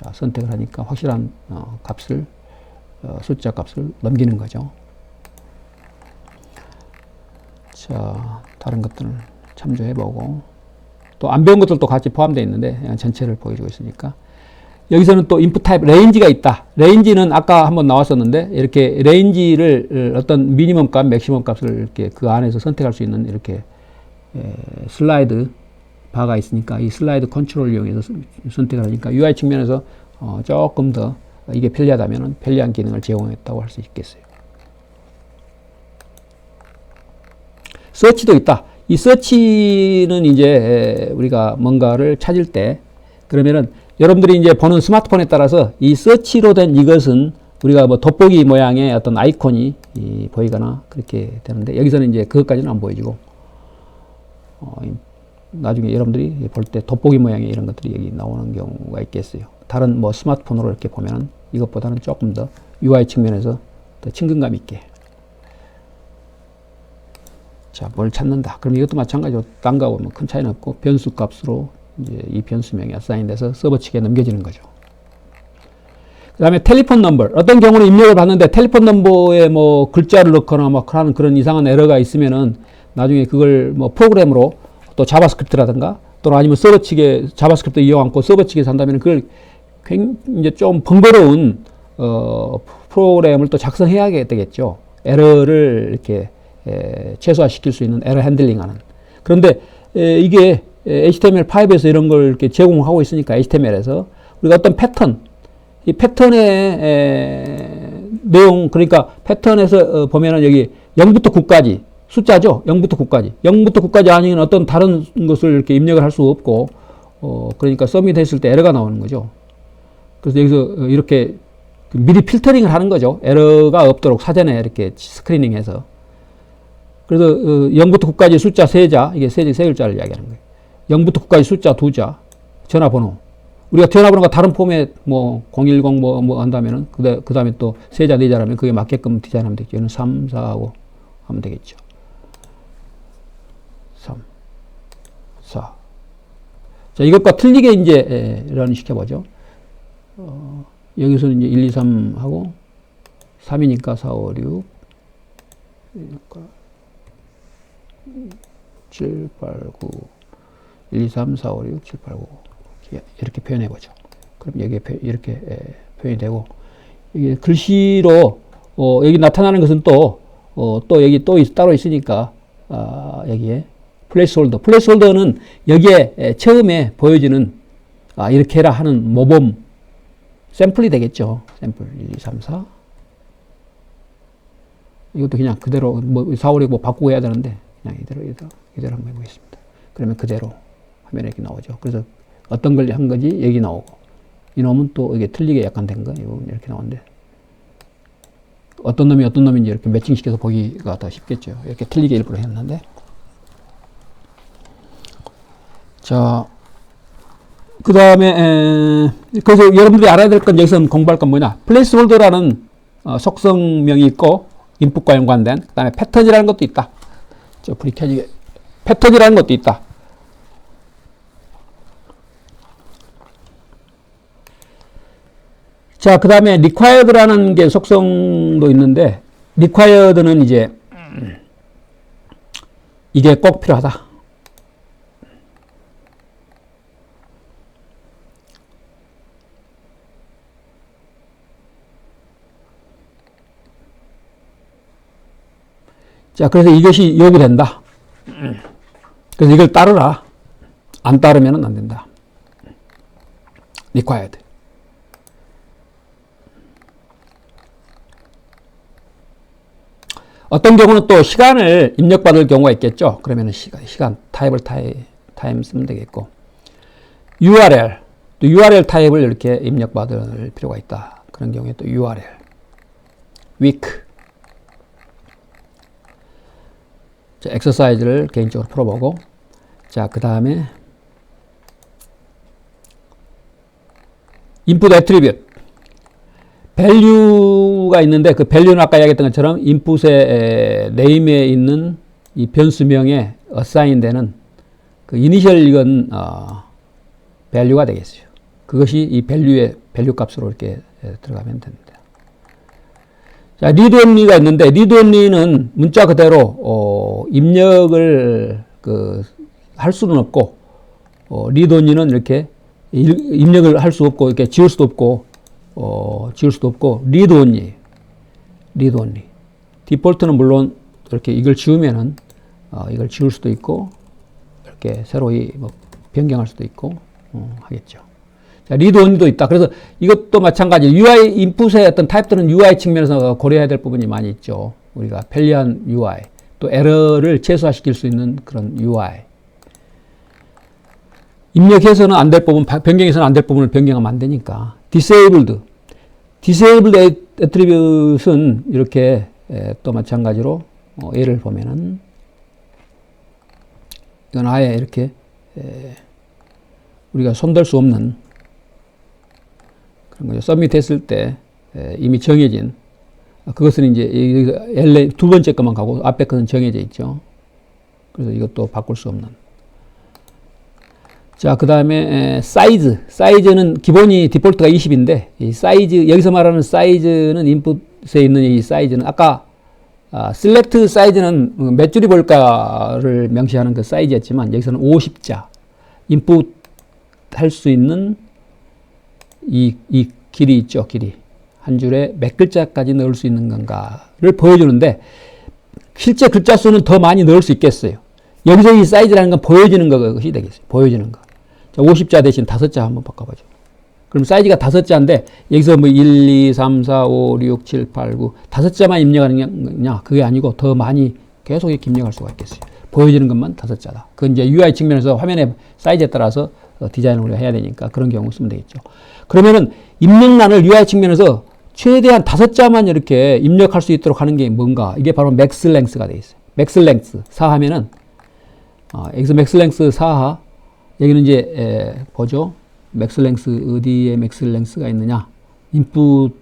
자, 선택을 하니까 확실한 값을 숫자 값을 넘기는 거죠. 자, 다른 것들을 참조해보고 또 안 배운 것들도 같이 포함되어 있는데 전체를 보여주고 있으니까 여기서는 또 인풋 타입 레인지가 있다. 레인지는 아까 한번 나왔었는데 이렇게 레인지를 어떤 미니멈 값, 맥시멈 값을 이렇게 그 안에서 선택할 수 있는 이렇게 슬라이드 바가 있으니까 이 슬라이드 컨트롤을 이용해서 선택을 하니까 UI 측면에서 조금 더 이게 편리하다면 편리한 기능을 제공했다고 할 수 있겠어요. 서치도 있다. 이 서치는 이제 우리가 뭔가를 찾을 때 그러면은 여러분들이 이제 보는 스마트폰에 따라서 이 서치로 된 이것은 우리가 뭐 돋보기 모양의 어떤 아이콘이 보이거나 그렇게 되는데 여기서는 이제 그것까지는 안 보여지고 나중에 여러분들이 볼 때 돋보기 모양의 이런 것들이 여기 나오는 경우가 있겠어요. 다른 뭐 스마트폰으로 이렇게 보면은 이것보다는 조금 더 UI 측면에서 더 친근감 있게. 자, 뭘 찾는다. 그럼 이것도 마찬가지로 딴 거하고 뭐 큰 차이는 없고 변수 값으로 이제 이 변수명이 어사인돼서 서버 측에 넘겨지는 거죠. 그 다음에 텔리폰 넘버. 어떤 경우는 입력을 받는데 텔리폰 넘버에 뭐 글자를 넣거나 막 하는 그런 이상한 에러가 있으면은 나중에 그걸 뭐 프로그램으로 또 자바스크립트라든가 또는 아니면 서버 측에 자바스크립트 이용하고 서버 측에서 한다면 그걸 이제 좀 번거로운 프로그램을 또 작성해야 되겠죠. 에러를 이렇게 최소화시킬 수 있는 에러 핸들링하는. 그런데 이게 HTML5에서 이런 걸 이렇게 제공하고 있으니까 HTML에서 우리가 어떤 패턴, 이 패턴의 내용, 그러니까 패턴에서 보면은 여기 0부터 9까지 숫자죠. 0부터 9까지. 0부터 9까지 아니면 어떤 다른 것을 이렇게 입력을 할 수 없고, 그러니까 서밋 했을 때 에러가 나오는 거죠. 그래서 여기서 이렇게 미리 필터링을 하는 거죠. 에러가 없도록 사전에 이렇게 스크리닝해서. 그래서 0부터 9까지 숫자 3자, 이게 세 글자를 이야기하는 거예요. 0부터 9까지 숫자 2자, 전화번호. 우리가 전화번호가 다른 포맷, 뭐, 010 뭐 한다면은, 그 다음에 또 3자, 4자라면 그게 맞게끔 디자인하면 되겠죠. 얘는 3, 4 하고 하면 되겠죠. 3, 4. 자, 이것과 틀리게 이제, 런 시켜보죠. 여기서는 이제 1, 2, 3 하고, 3이니까 4, 5, 6. 7, 8, 9. 1, 2, 3, 4, 5, 6, 7, 8, 9. 이렇게 표현해 보죠. 그럼 여기에 이렇게 표현이 되고, 이게 글씨로, 여기 나타나는 것은 또 여기 또 따로 있으니까, 여기에 플레이스홀더. 플레이스홀더는 여기에 처음에 보여지는, 이렇게 해라 하는 모범, 샘플이 되겠죠. 샘플 1, 2, 3, 4. 이것도 그냥 그대로, 뭐, 4, 5, 6 뭐 바꾸고 해야 되는데, 그냥 이대로 한번 해보겠습니다. 그러면 그대로 화면에 이렇게 나오죠. 그래서 어떤 걸 한 건지 여기 나오고, 이놈은 또 이게 틀리게 약간 된 거, 이렇게 나오는데, 어떤 놈인지 이렇게 매칭시켜서 보기가 더 쉽겠죠. 이렇게 틀리게 일부러 했는데. 자, 그 다음에, 그래서 여러분들이 알아야 될 건 여기서 공부할 건 뭐냐. 플레이스홀더라는 속성명이 있고, 인풋과 연관된, 그 다음에 패턴이라는 것도 있다. 불이 켜지게. 패턴이라는 것도 있다. 자, 그 다음에 required라는 게 속성도 있는데, required는 이제, 이게 꼭 필요하다. 자, 그래서 이것이 요구된다. 그래서 이걸 따르라. 안 따르면 안 된다. required. 어떤 경우는 또 시간을 입력받을 경우가 있겠죠. 그러면 시간 타임 쓰면 되겠고. URL, 또 URL 타입을 이렇게 입력받을 필요가 있다. 그런 경우에 또 URL, week. 자, 엑서사이즈를 개인적으로 풀어보고, 자, 그 다음에 input attribute. 밸류가 있는데 그 밸류는 아까 이야기했던 것처럼 인풋의 네임에 있는 이 변수명에 어사인 되는 그 이니셜 이건 밸류가 되겠어요. 그것이 이 밸류 값으로 이렇게 들어가면 됩니다. 자, read only가 있는데 read only는 문자 그대로 입력을 할 수는 없고 read only는 이렇게 입력을 할 수 없고 이렇게 지울 수도 없고 read only. 디폴트는 물론 이렇게 이걸 지우면은, 이걸 지울 수도 있고, 이렇게 새로이 뭐 변경할 수도 있고, 하겠죠. 자, read only도 있다. 그래서 이것도 마찬가지. UI 인풋의 어떤 타입들은 UI 측면에서 고려해야 될 부분이 많이 있죠. 우리가 편리한 UI. 또 에러를 최소화시킬 수 있는 그런 UI. 입력해서는 안 될 부분, 변경해서는 안 될 부분을 변경하면 안 되니까. disabled attribute은 이렇게 또 마찬가지로 예를 보면은 이건 아예 이렇게 우리가 손댈 수 없는 그런 거죠. 서밋했을 때 이미 정해진 그것은 이제 LA 두 번째 것만 가고 앞에 것은 정해져 있죠. 그래서 이것도 바꿀 수 없는. 자, 그 다음에 사이즈는 기본이 디폴트가 20인데 이 사이즈 여기서 말하는 사이즈는 인풋에 있는 이 사이즈는 아까 select 사이즈는 몇 줄이 볼까를 명시하는 그 사이즈였지만 여기서는 50자 인풋 할 수 있는 이 길이 있죠. 길이 한 줄에 몇 글자까지 넣을 수 있는 건가를 보여주는데 실제 글자 수는 더 많이 넣을 수 있겠어요. 여기서 이 사이즈라는 건 보여지는 것이 되겠어요. 보여지는 거. 자, 50자 대신 5자 한번 바꿔보죠. 그럼 사이즈가 5자인데 여기서 뭐 1, 2, 3, 4, 5, 6, 7, 8, 9 5자만 입력하느냐? 그게 아니고 더 많이 계속 이렇게 입력할 수가 있겠어요. 보여지는 것만 5자다. 그건 이제 UI 측면에서 화면의 사이즈에 따라서 디자인을 우리가 해야 되니까 그런 경우 쓰면 되겠죠. 그러면은 입력란을 UI 측면에서 최대한 5자만 이렇게 입력할 수 있도록 하는 게 뭔가? 이게 바로 맥스 랭스가 되어 있어요. 맥스 랭스 4 하면은 여기서 맥스 랭스 4하 여기는 이제 보죠. 맥스 랭스 어디에 맥스 랭스가 있느냐? 인풋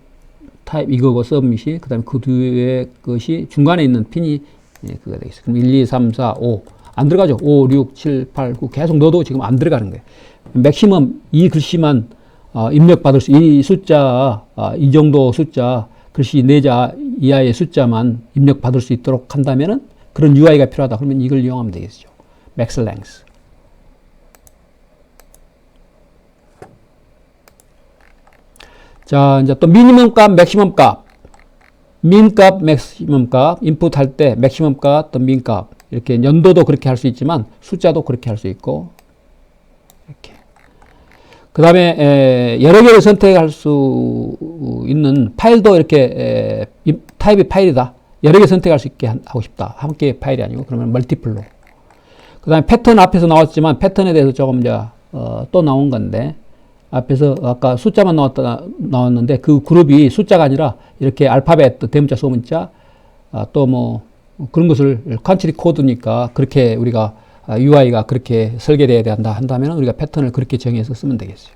타입 이거고 서밋이 그다음에 그 뒤에 것이 중간에 있는 핀이 그거 되겠어요. 그럼 1, 2, 3, 4, 5 안 들어가죠. 5, 6, 7, 8, 9 계속 넣어도 지금 안 들어가는 거예요. 맥시멈 이 글씨만 입력받을 수 이 숫자 이 정도 숫자 글씨 4자 이하의 숫자만 입력받을 수 있도록 한다면은 그런 UI가 필요하다. 그러면 이걸 이용하면 되겠죠. 맥스 랭스. 자, 이제 또 미니멈 값, 맥시멈 값. 민 값, 맥시멈 값, 인풋 할 때 맥시멈 값, 또 민 값. 이렇게 연도도 그렇게 할 수 있지만 숫자도 그렇게 할 수 있고 이렇게. 그 다음에 여러 개를 선택할 수 있는 파일도 이렇게 타입이 파일이다. 여러 개 선택할 수 있게 하고 싶다. 한 개의 파일이 아니고 그러면 멀티플로. 그 다음에 패턴 앞에서 나왔지만 패턴에 대해서 조금 이제 또 나온 건데 앞에서 아까 숫자만 나왔는데 그 그룹이 숫자가 아니라 이렇게 알파벳, 대문자, 소문자 또 뭐 그런 것을 컨트리 코드니까 그렇게 우리가 UI가 그렇게 설계되어야 한다 한다면 우리가 패턴을 그렇게 정해서 쓰면 되겠어요.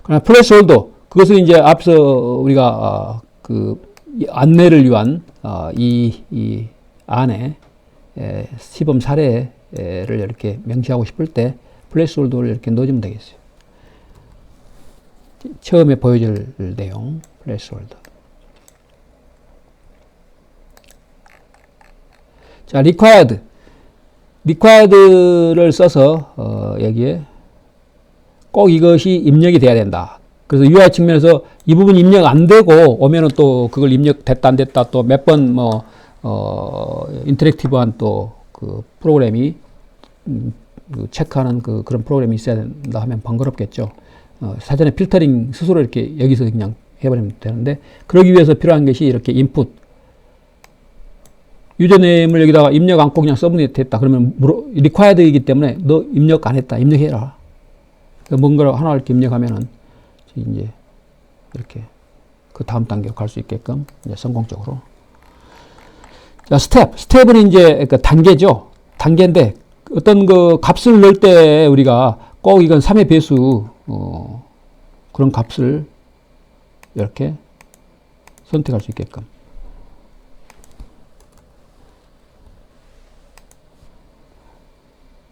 그러나 플래시홀더 그것은 이제 앞서 우리가 그 안내를 위한 이 안에 시범 사례를 이렇게 명시하고 싶을 때 플래시홀더를 이렇게 넣어주면 되겠어요. 처음에 보여줄 내용 플래시홀더. 자, required를 써서 여기에 꼭 이것이 입력이 돼야 된다. 그래서 UI 측면에서 이 부분 입력 안 되고 오면은 또 그걸 입력됐다 안 됐다 또 몇 번 뭐 인터랙티브한 또 그 프로그램이 체크하는 그런 프로그램이 있어야 된다 하면 번거롭겠죠. 사전에 필터링 스스로 이렇게 여기서 그냥 해버리면 되는데 그러기 위해서 필요한 것이 이렇게 인풋 유저네임을 여기다가 입력 않고 그냥 서브넷 했다. 그러면 required이기 때문에 너 입력 안 했다. 입력해라. 뭔가를 하나 이렇게 입력하면은 이제 이렇게 그 다음 단계로 갈 수 있게끔 이제 성공적으로. 자, 스텝은 이제 그 단계죠. 단계인데 어떤 그 값을 넣을 때 우리가 꼭 이건 3의 배수 그런 값을 이렇게 선택할 수 있게끔.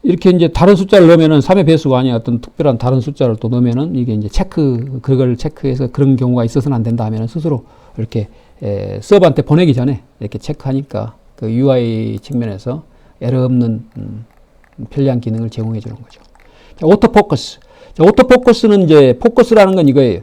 이렇게 이제 다른 숫자를 넣으면은 3의 배수가 아니야. 어떤 특별한 다른 숫자를 또 넣으면은 이게 이제 그걸 체크해서 그런 경우가 있어서는 안 된다 하면은 스스로 이렇게 서버한테 보내기 전에 이렇게 체크하니까 그 UI 측면에서 에러 없는 편리한 기능을 제공해 주는 거죠. 자, 오토포커스. 자, 오토포커스는 이제 포커스라는 건 이거예요.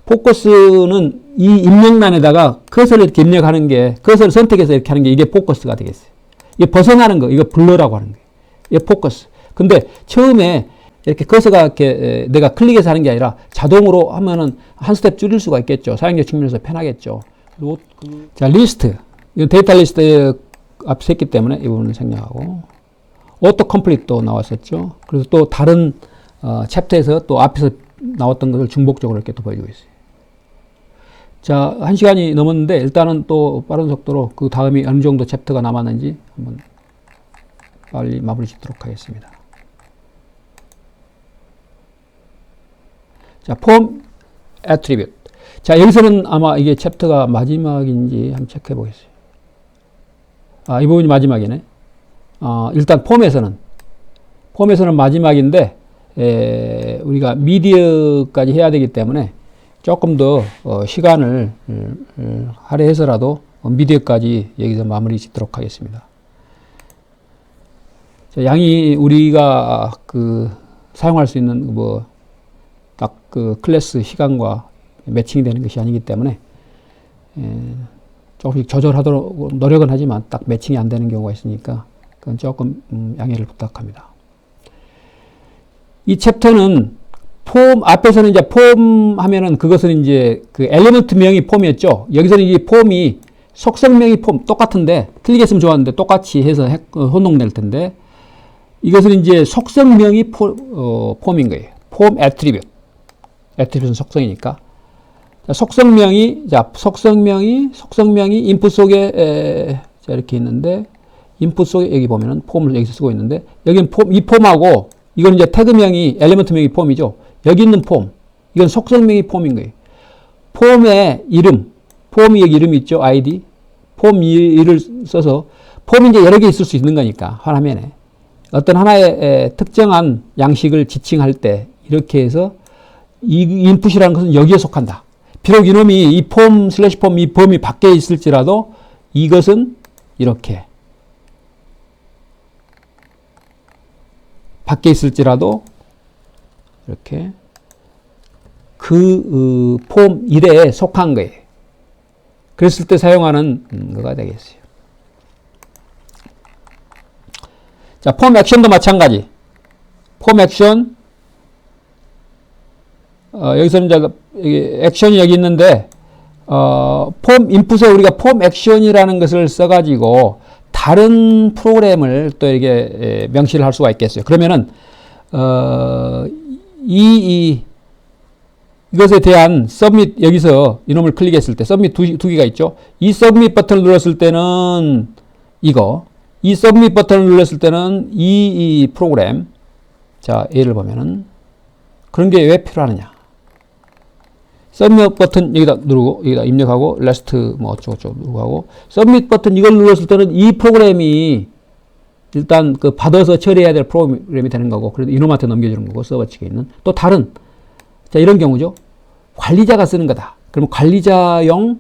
포커스는 이 입력란에다가 커서를 이렇게 입력하는 게 커서를 선택해서 이렇게 하는 게 이게 포커스가 되겠어요. 이게 벗어나는 거, 이거 블러라고 하는 거예요. 이게 포커스. 근데 처음에 이렇게 커서가 이렇게 내가 클릭해서 하는 게 아니라 자동으로 하면은 한 스텝 줄일 수가 있겠죠. 사용자 측면에서 편하겠죠. 자, 리스트. 이건 데이터 리스트에 앞서 했기 때문에 이 부분을 생략하고. 오토 컴플릿도 나왔었죠. 그래서 또 다른 챕터에서 또 앞에서 나왔던 것을 중복적으로 이렇게 또 보여주고 있어요. 자, 1시간이 넘었는데 일단은 또 빠른 속도로 그 다음이 어느 정도 챕터가 남았는지 한번 빨리 마무리 짓도록 하겠습니다. 자, 폼 attribute. 자, 여기서는 아마 이게 챕터가 마지막인지 한번 체크해 보겠어요. 아, 이 부분이 마지막이네. 일단 폼에서는 마지막인데, 우리가 미디어까지 해야 되기 때문에 조금 더 시간을 할애해서라도 미디어까지 여기서 마무리 짓도록 하겠습니다. 자, 양이 우리가 사용할 수 있는 딱 클래스 시간과 매칭이 되는 것이 아니기 때문에 조금씩 조절하도록 노력은 하지만 딱 매칭이 안 되는 경우가 있으니까 그건 조금 양해를 부탁합니다. 이 챕터는 폼, 앞에서는 이제 폼 하면은 그것은 이제 그 엘리먼트 명이 폼이었죠. 여기서는 이 폼이 속성명이 폼 똑같은데 틀리게 했으면 좋았는데 똑같이 해서 혼동될 텐데 이것은 이제 속성명이 폼인 거예요. 폼 애트리뷰트. 애트리뷰트는 속성이니까. 속성명이 인풋 속에 자, 이렇게 있는데 인풋 속에 여기 보면은 폼을 여기서 쓰고 있는데 여기는 이 폼하고 이건 이제 태그명이 엘리먼트명이 폼이죠. 여기 있는 폼 이건 속성명이 폼인 거예요. 폼의 이름 폼이 여기 이름이 있죠. 아이디 폼 이를 써서 폼이 이제 여러 개 있을 수 있는 거니까 화면에 어떤 하나의 특정한 양식을 지칭할 때 이렇게 해서 이 인풋이라는 것은 여기에 속한다. 비록 이놈이 이 폼 슬래시 폼 이 범위 밖에 있을지라도 이것은 이렇게 밖에 있을지라도 이렇게 그 폼 1에 속한 거예요. 그랬을 때 사용하는 거가 되겠어요. 자, 폼 액션도 마찬가지. 폼 액션 여기서는 이제 액션이 여기 있는데 폼 인풋에 우리가 폼 액션이라는 것을 써가지고 다른 프로그램을 또 이렇게 명시를 할 수가 있겠어요. 그러면은 이것에 대한 서밋 여기서 이놈을 클릭했을 때 서밋 두 개가 있죠. 이 서밋 버튼을 눌렀을 때는 이거 이 서밋 버튼을 눌렀을 때는 이 프로그램 자 예를 보면은 그런 게 왜 필요하느냐. 서밋 버튼 여기다 누르고 여기다 입력하고 레스트 뭐 어쩌고저쩌고 누르고 하고 서밋 버튼 이걸 눌렀을 때는 이 프로그램이 일단 받아서 처리해야 될 프로그램이 되는 거고 그래도 이놈한테 넘겨주는 거고 서버 측에 있는 또 다른 자 이런 경우죠. 관리자가 쓰는 거다. 그러면 관리자용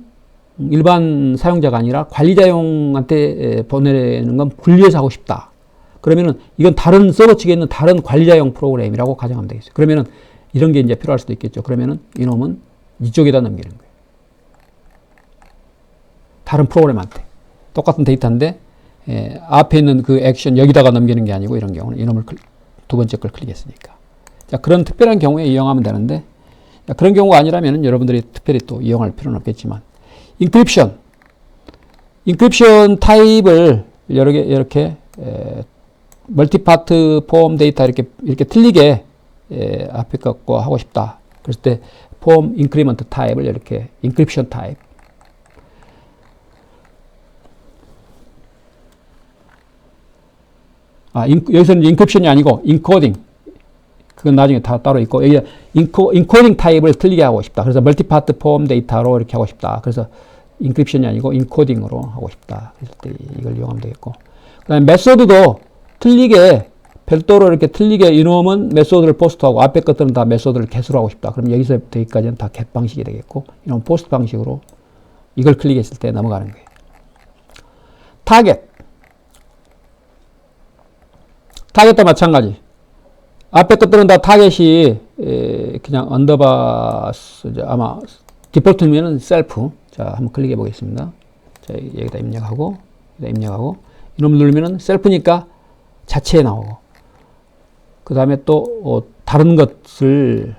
일반 사용자가 아니라 관리자용한테 보내는 건 분리해서 하고 싶다. 그러면은 이건 다른 서버 측에 있는 다른 관리자용 프로그램이라고 가정하면 되겠어요. 그러면은 이런 게 이제 필요할 수도 있겠죠. 그러면은 이놈은 이쪽에다 넘기는 거예요. 다른 프로그램한테. 똑같은 데이터인데, 앞에 있는 그 액션 여기다가 넘기는 게 아니고 이런 경우는 이놈을 두 번째 걸 클릭했으니까. 자, 그런 특별한 경우에 이용하면 되는데, 자, 그런 경우가 아니라면 여러분들이 특별히 또 이용할 필요는 없겠지만, 인크립션 타입을 여러 개, 이렇게, 멀티파트 폼 데이터 이렇게 틀리게, 앞에 갖고 하고 싶다. 그럴 때, 폼 인크리먼트 타입을 이렇게 인크립션 타입 여기서는 인크립션이 아니고 인코딩 그건 나중에 다 따로 있고 여기 인코딩 타입을 틀리게 하고 싶다. 그래서 멀티파트 폼 데이터로 이렇게 하고 싶다. 그래서 인크립션이 아니고 인코딩으로 하고 싶다. 그랬을 때 이걸 이용하면 되겠고 그 다음에 메소드도 틀리게 별도로 이렇게 틀리게 이놈은 메소드를 포스트하고 앞에 것들은 다 메소드를 get으로 하고 싶다. 그럼 여기서부터 여기까지는 다 get 방식이 되겠고 이놈은 포스트 방식으로 이걸 클릭했을 때 넘어가는 거예요. 타겟도 마찬가지. 앞에 것들은 다 타겟이 그냥 언더바 아마 디폴트면은 셀프. 자 한번 클릭해 보겠습니다. 자 여기다 입력하고 이놈을 누르면은 셀프니까 자체에 나오고 그 다음에 또 다른 것을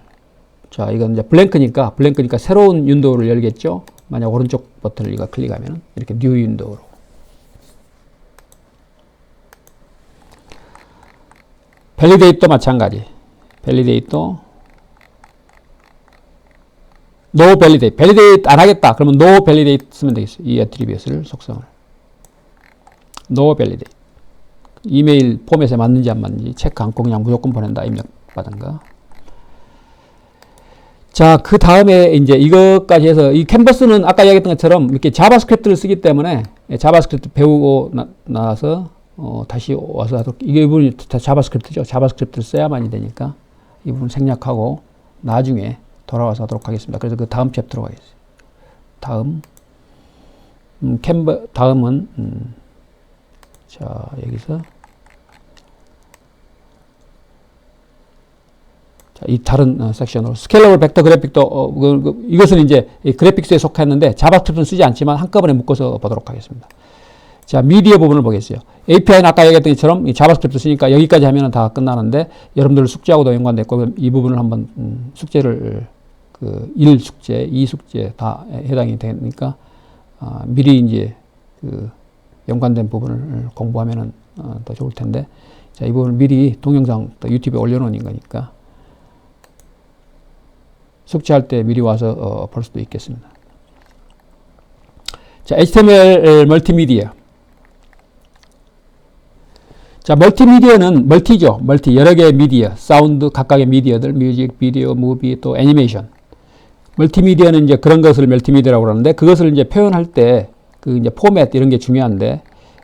자 이건 이제 블랭크니까 새로운 윈도우를 열겠죠. 만약 오른쪽 버튼을 이거 클릭하면 이렇게 뉴 윈도우로 밸리데이트도 마찬가지. 밸리데이트 no validate 밸리데이트 안 하겠다. 그러면 no validate 쓰면 되겠어요. 이 애트리뷰트를 속성을 no validate 이메일 포맷에 맞는지 안 맞는지 체크 않고 그냥 무조건 보낸다. 입력받은 거. 자, 그 다음에 이제 이것까지 해서 이 캔버스는 아까 이야기했던 것처럼 이렇게 자바스크립트를 쓰기 때문에 자바스크립트 배우고 나서 다시 와서 하도록, 이게 부분이 다 자바스크립트죠. 자바스크립트를 써야만이 되니까 이 부분 생략하고 나중에 돌아와서 하도록 하겠습니다. 그래서 그 다음 챕터로 가겠습니다. 다음 다음은 자, 여기서 자, 이 다른 섹션으로 스케일러블 벡터 그래픽도 이것은 이제 그래픽스에 속했는데 자바스크립트는 쓰지 않지만 한꺼번에 묶어서 보도록 하겠습니다. 자, 미디어 부분을 보겠어요. API는 아까 얘기했던 것처럼 자바스크립트 쓰니까 여기까지 하면 다 끝나는데 여러분들 숙제하고도 연관됐고 이 부분을 한번 숙제를 1 숙제, 2 숙제 다 해당이 되니까 미리 이제 연관된 부분을 공부하면은 더 좋을 텐데, 자, 이 부분을 미리 동영상 유튜브에 올려놓은 거니까 숙제할 때 미리 와서 볼 수도 있겠습니다. 자, HTML 멀티미디어. 자, 멀티미디어는 멀티죠. 여러 개의 미디어, 사운드, 각각의 미디어들, 뮤직, 비디오, 무비, 또 애니메이션. 멀티미디어는 이제 그런 것을 멀티미디어라고 그러는데, 그것을 이제 표현할 때, 이제 포맷, 이런 게 중요한데,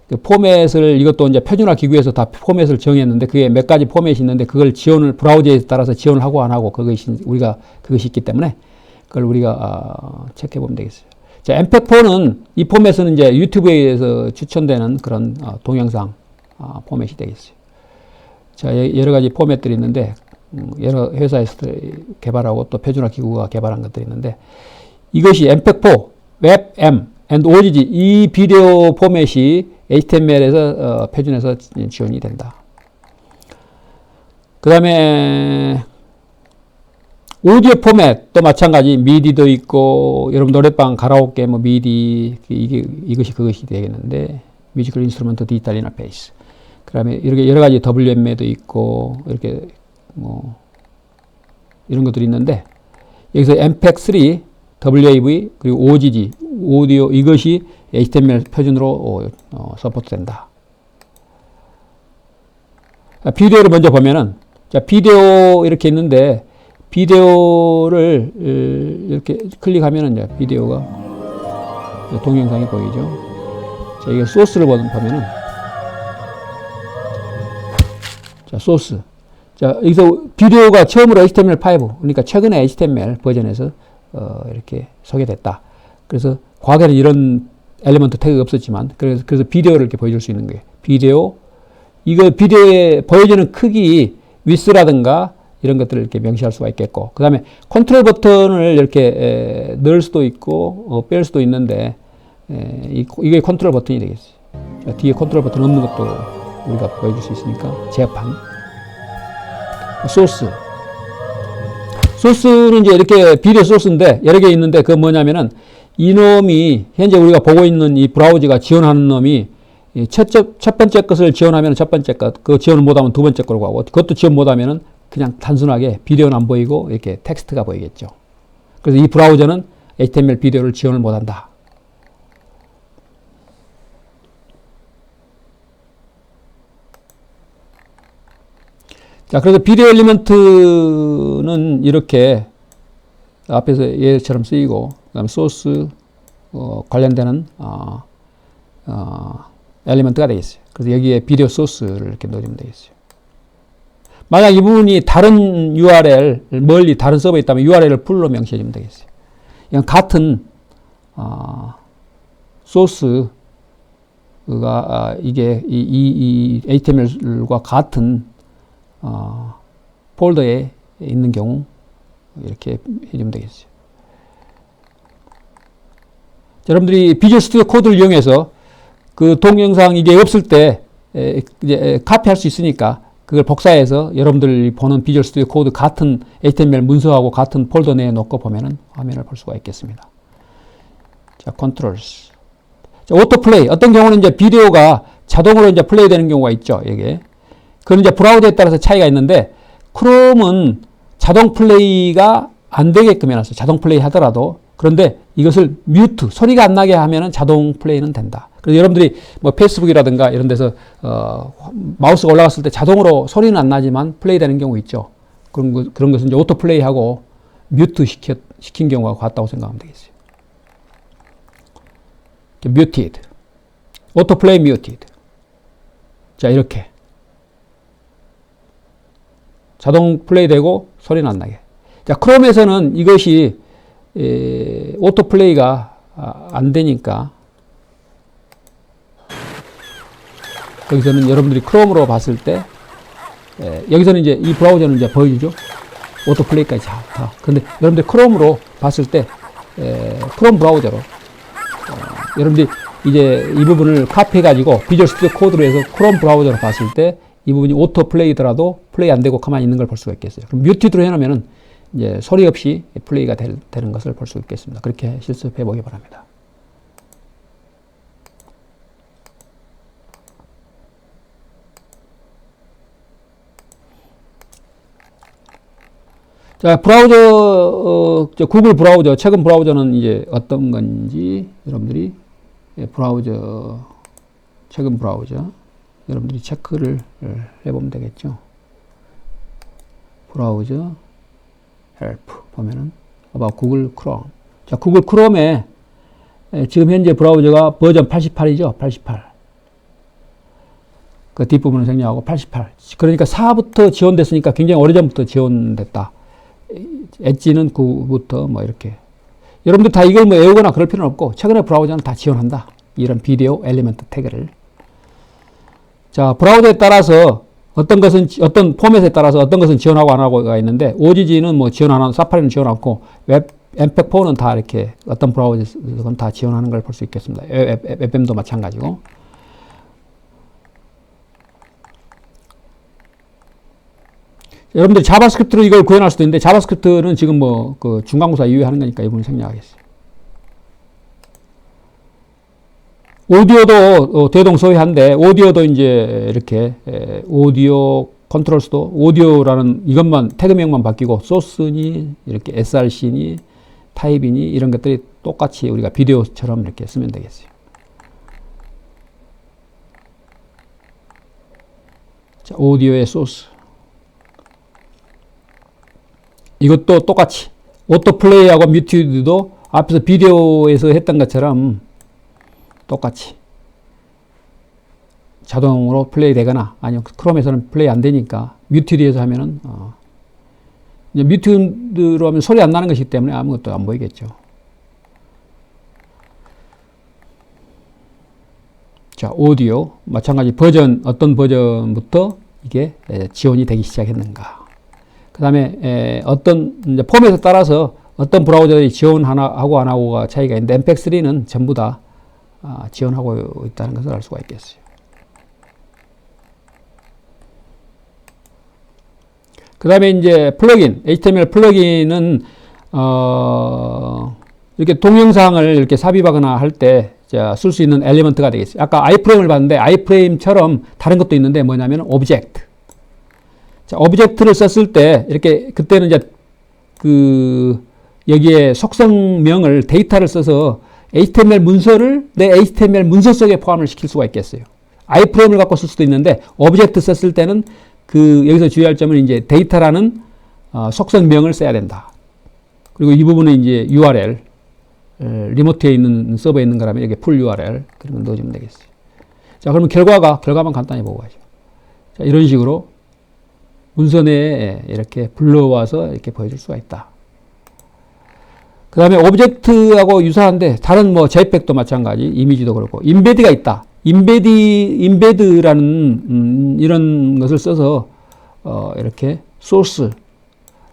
그 포맷을, 이것도 이제 표준화 기구에서 다 포맷을 정했는데, 그게 몇 가지 포맷이 있는데, 그걸 브라우저에 따라서 지원을 하고 안 하고, 그것이 있기 때문에, 그걸 우리가, 체크해 보면 되겠어요. 자, 엠팩4는, 이 포맷은 이제 유튜브에서 추천되는 그런, 동영상, 포맷이 되겠어요. 자, 여러 가지 포맷들이 있는데, 여러 회사에서 개발하고 또 표준화 기구가 개발한 것들이 있는데, 이것이 엠팩4, 웹M, and OGG, 이 비디오 포맷이 HTML에서 표준에서 지원이 된다. 그 다음에 오디오 포맷도 마찬가지, 미디도 있고, 여러분 노래방, 가라오케, 뭐 미디, 이것이 그것이 되겠는데, 뮤지컬 인스트루먼트 디지털 인터페이스. 그 다음에 이렇게 여러 가지 WMA도 있고, 이렇게 뭐 이런 것들이 있는데, 여기서 MPEG-3, WAV, 그리고 OGG, 오디오, 이것이 HTML 표준으로 서포트된다. 비디오를 먼저 보면은, 자, 비디오 이렇게 있는데, 비디오를 이렇게 클릭하면은 이제 비디오가 동영상이 보이죠. 자, 이게 소스를 보면은, 자, 소스. 자, 여기서 비디오가 처음으로 HTML5, 그러니까 최근에 HTML 버전에서 이렇게 소개됐다. 그래서 과거에는 이런 엘리먼트 태그가 없었지만, 그래서 비디오를 이렇게 보여줄 수 있는 거예요. 비디오, 이거 비디오에 보여지는 크기, 위스라든가 이런 것들을 이렇게 명시할 수가 있겠고, 그 다음에 컨트롤 버튼을 이렇게 넣을 수도 있고 뺄 수도 있는데, 이게 컨트롤 버튼이 되겠어요. 자, 뒤에 컨트롤 버튼 없는 것도 우리가 보여줄 수 있으니까, 재판. 소스는 이제 이렇게 비디오 소스인데 여러 개 있는데, 그건 뭐냐면은 이놈이 현재 우리가 보고 있는 이 브라우저가 지원하는 놈이 첫 번째 것을 지원하면 첫 번째 것, 그 지원을 못하면 두 번째 거라고 하고, 그것도 지원 못하면은 그냥 단순하게 비디오는 안 보이고 이렇게 텍스트가 보이겠죠. 그래서 이 브라우저는 HTML 비디오를 지원을 못한다. 자, 그래서 비디오 엘리먼트는 이렇게 앞에서 얘처럼 쓰이고, 그 다음에 소스, 관련되는, 엘리먼트가 되겠어요. 그래서 여기에 비디오 소스를 이렇게 넣어주면 되겠어요. 만약 이 부분이 다른 URL, 멀리 다른 서버에 있다면 URL을 풀로 명시해주면 되겠어요. 이건 같은, 소스가, 이게 이 HTML과 같은 폴더에 있는 경우 이렇게 해주면 되겠어요. 자, 여러분들이 비주얼 스튜디오 코드를 이용해서 그 동영상 이게 없을 때 이제 카피할 수 있으니까 그걸 복사해서 여러분들이 보는 비주얼 스튜디오 코드 같은 HTML 문서하고 같은 폴더 내에 놓고 보면은 화면을 볼 수가 있겠습니다. 자, 컨트롤스. 자, 오토플레이. 어떤 경우는 이제 비디오가 자동으로 이제 플레이 되는 경우가 있죠. 이게. 그건 이제 브라우저에 따라서 차이가 있는데, 크롬은 자동 플레이가 안 되게끔 해놨어요. 자동 플레이 하더라도. 그런데 이것을 뮤트, 소리가 안 나게 하면은 자동 플레이는 된다. 그래서 여러분들이 뭐 페이스북이라든가 이런 데서, 마우스가 올라갔을 때 자동으로 소리는 안 나지만 플레이 되는 경우 있죠. 그런 것은 이제 오토 플레이하고 뮤트 시킨 경우가 같다고 생각하면 되겠어요. muted, autoplay muted. 자, 이렇게 자동 플레이 되고 소리는 안 나게. 자, 크롬에서는 이것이 오토플레이가 안 되니까 여기서는 여러분들이 크롬으로 봤을 때 여기서는 이제 이 브라우저는 이제 보여주죠. 오토플레이까지 다. 근데 여러분들 크롬으로 봤을 때 크롬 브라우저로 여러분들이 이제 이 부분을 카피해가지고 비주얼 스튜디오 코드로 해서 크롬 브라우저로 봤을 때 이 부분이 오토플레이더라도 플레이 안 되고 가만히 있는 걸 볼 수가 있겠어요. 그럼 뮤티드로 해놓으면은 이제 소리 없이 플레이가 되는 것을 볼 수 있겠습니다. 그렇게 실습해 보기 바랍니다. 자, 브라우저, 구글 브라우저, 최근 브라우저는 이제 어떤 건지 여러분들이 브라우저, 최근 브라우저 여러분들이 체크를 해보면 되겠죠. 브라우저 헬프 보면은 about 구글 크롬. 자, 구글 크롬에 지금 현재 브라우저가 버전 88이죠. 88. 그 뒷부분을 생략하고 88. 그러니까 4부터 지원됐으니까 굉장히 오래전부터 지원됐다. 엣지는 9부터 뭐 이렇게. 여러분들 다 이걸 뭐 외우거나 그럴 필요는 없고 최근에 브라우저는 다 지원한다. 이런 비디오 엘리먼트 태그를. 자, 브라우저에 따라서 어떤 포맷에 따라서 어떤 것은 지원하고 안 하고가 있는데, OGG는 뭐 지원 안 하고, 사파리는 지원 않고, 웹4는 다 이렇게 어떤 브라우저는 다 지원하는 걸 볼 수 있겠습니다. FM도 마찬가지고. 여러분들이 자바스크립트로 이걸 구현할 수도 있는데, 자바스크립트는 지금 뭐, 그 중간고사 이후에 하는 거니까 이 부분 생략하겠어요. 오디오도 대동소이한데, 오디오도 이제 이렇게, 오디오 컨트롤스도, 오디오라는 이것만, 태그명만 바뀌고, 소스니, 이렇게 SRC니, 타입이니, 이런 것들이 똑같이 우리가 비디오처럼 이렇게 쓰면 되겠어요. 자, 오디오의 소스. 이것도 똑같이, 오토플레이하고 뮤티드도 앞에서 비디오에서 했던 것처럼 똑같이 자동으로 플레이 되거나 아니면 크롬에서는 플레이 안 되니까 뮤티드에서 하면은 이제 뮤티드로 하면 소리 안 나는 것이기 때문에 아무것도 안 보이겠죠. 자, 오디오 마찬가지 버전 어떤 버전부터 이게 지원이 되기 시작했는가. 그 다음에 어떤 이제 포맷에 따라서 어떤 브라우저들이 지원하고 안 하고가 차이가 있는데 mpeg3는 전부 다 지원하고 있다는 것을 알 수가 있겠어요. 그 다음에 이제 플러긴, HTML 플러긴은 이렇게 동영상을 이렇게 삽입하거나 할 때 쓸 수 있는 엘리먼트가 되겠어요. 아까 아이프레임을 봤는데 아이프레임처럼 다른 것도 있는데 뭐냐면 오브젝트. 자, 오브젝트를 썼을 때 이렇게 그때는 이제 여기에 속성명을 데이터를 써서 HTML 문서를 내 HTML 문서 속에 포함을 시킬 수가 있겠어요. 아이프레임을 갖고 쓸 수도 있는데 오브젝트 썼을 때는 여기서 주의할 점은 이제 데이터라는 속성명을 써야 된다. 그리고 이 부분은 이제 URL 리모트에 있는 서버에 있는 거라면 이렇게 풀 URL 그런 걸 넣어주면 되겠어요. 자, 그러면 결과만 간단히 보고 가죠. 자, 이런 식으로 문서 내에 이렇게 불러와서 이렇게 보여줄 수가 있다. 그 다음에 오브젝트하고 유사한데 다른 뭐 JPEG도 마찬가지, 이미지도 그렇고 임베드가 있다. 임베드라는 이런 것을 써서 이렇게 소스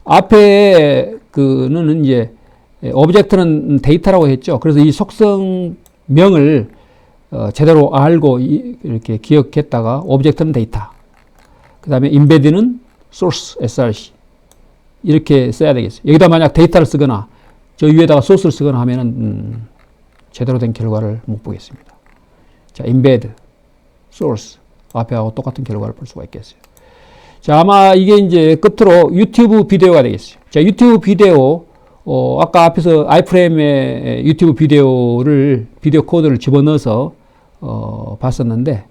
앞에 그는 이제 오브젝트는 데이터라고 했죠. 그래서 이 속성명을 제대로 알고 이렇게 기억했다가 오브젝트는 데이터. 그 다음에 임베드는 소스 src 이렇게 써야 되겠어요. 여기다 만약 데이터를 쓰거나 저 위에다가 소스를 쓰거나 하면은 제대로 된 결과를 못 보겠습니다. 자, embed, source 앞에하고 똑같은 결과를 볼 수가 있겠어요. 자, 아마 이게 이제 끝으로 유튜브 비디오가 되겠어요. 자, 유튜브 비디오 아까 앞에서 아이프레임에 유튜브 비디오 코드를 집어넣어서 봤었는데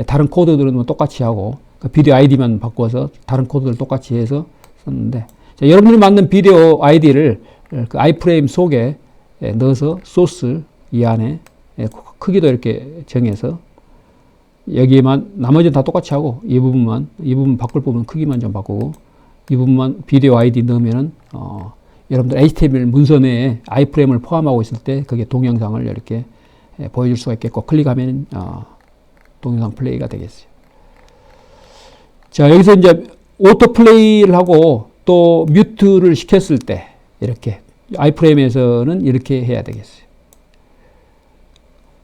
다른 코드들은 뭐 똑같이 하고 비디오 아이디만 바꿔서 다른 코드를 똑같이 해서 썼는데 자, 여러분들이 만든 비디오 아이디를 그 아이프레임 속에 넣어서 소스 이 안에 크기도 이렇게 정해서 여기에만 나머지는 다 똑같이 하고 이 부분 바꿀 부분 크기만 좀 바꾸고 이 부분만 비디오 아이디 넣으면은 여러분들 HTML 문서 내에 아이프레임을 포함하고 있을 때 그게 동영상을 이렇게 보여줄 수가 있겠고 클릭하면 동영상 플레이가 되겠어요. 자, 여기서 이제 오토 플레이를 하고 또 뮤트를 시켰을 때 이렇게 아이프레임에서는 이렇게 해야 되겠어요.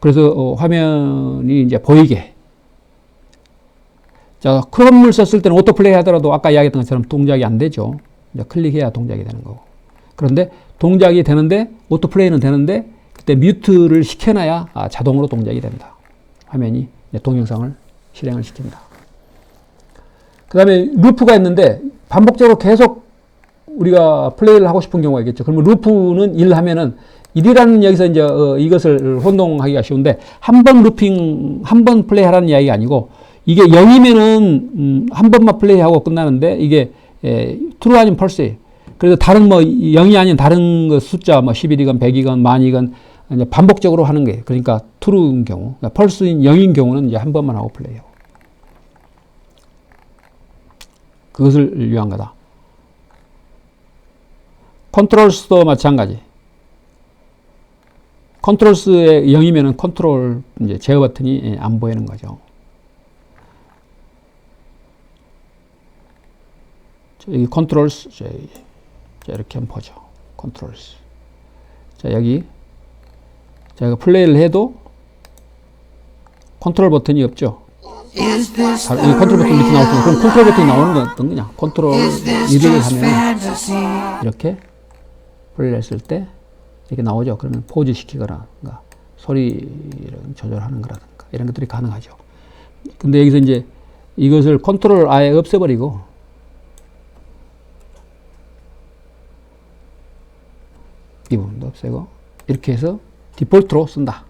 그래서 화면이 이제 보이게. 자, 크롬을 썼을 때는 오토 플레이 하더라도 아까 이야기했던 것처럼 동작이 안 되죠. 이제 클릭해야 동작이 되는 거고. 그런데 동작이 되는데 오토 플레이는 되는데 그때 뮤트를 시켜놔야 자동으로 동작이 된다. 화면이 동영상을 실행을 시킵니다. 그 다음에 루프가 있는데 반복적으로 계속 우리가 플레이를 하고 싶은 경우가 있겠죠. 그러면 루프는 1 하면은 1이라는 여기서 이제 이것을 혼동하기가 쉬운데 한 번 플레이 하라는 이야기가 아니고 이게 0이면은 한 번만 플레이하고 끝나는데 이게 true 아니면 false예요. 그래서 다른 0이 아닌 다른 그 숫자 11이건 100이건 만이건 이제 반복적으로 하는 거예요. 그러니까 true인 경우, 그러니까 false인 0인 경우는 이제 한 번만 하고 플레이하고. 그것을 위한 거다. 컨트롤스도 마찬가지. 컨트롤스에 0이면은 컨트롤 이제 제어 버튼이 안 보이는 거죠. 여기 컨트롤스, 자, 이렇게 한번 보죠. 컨트롤스. 자, 여기 제가 플레이를 해도 컨트롤 버튼이 없죠. 이 컨트롤 버튼 밑에 나올 텐데 그럼 컨트롤 버튼이 나오는 건 어떤 거냐? 컨트롤 1을 하면 이렇게 플레이를 했을 때 이렇게 나오죠. 그러면 포즈 시키거나 소리를 조절하는 거라든가 이런 것들이 가능하죠. 근데 여기서 이제 이것을 컨트롤을 아예 없애버리고 이 부분도 없애고 이렇게 해서 디폴트로 쓴다.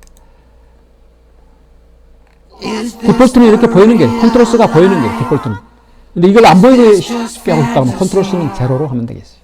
디폴트는 이렇게 보이는 게 컨트롤스가 보이는 게 디폴트는. 근데 이걸 안 보이게 쉽게 하고 싶다 하면 컨트롤스는 제로로 하면 되겠어요.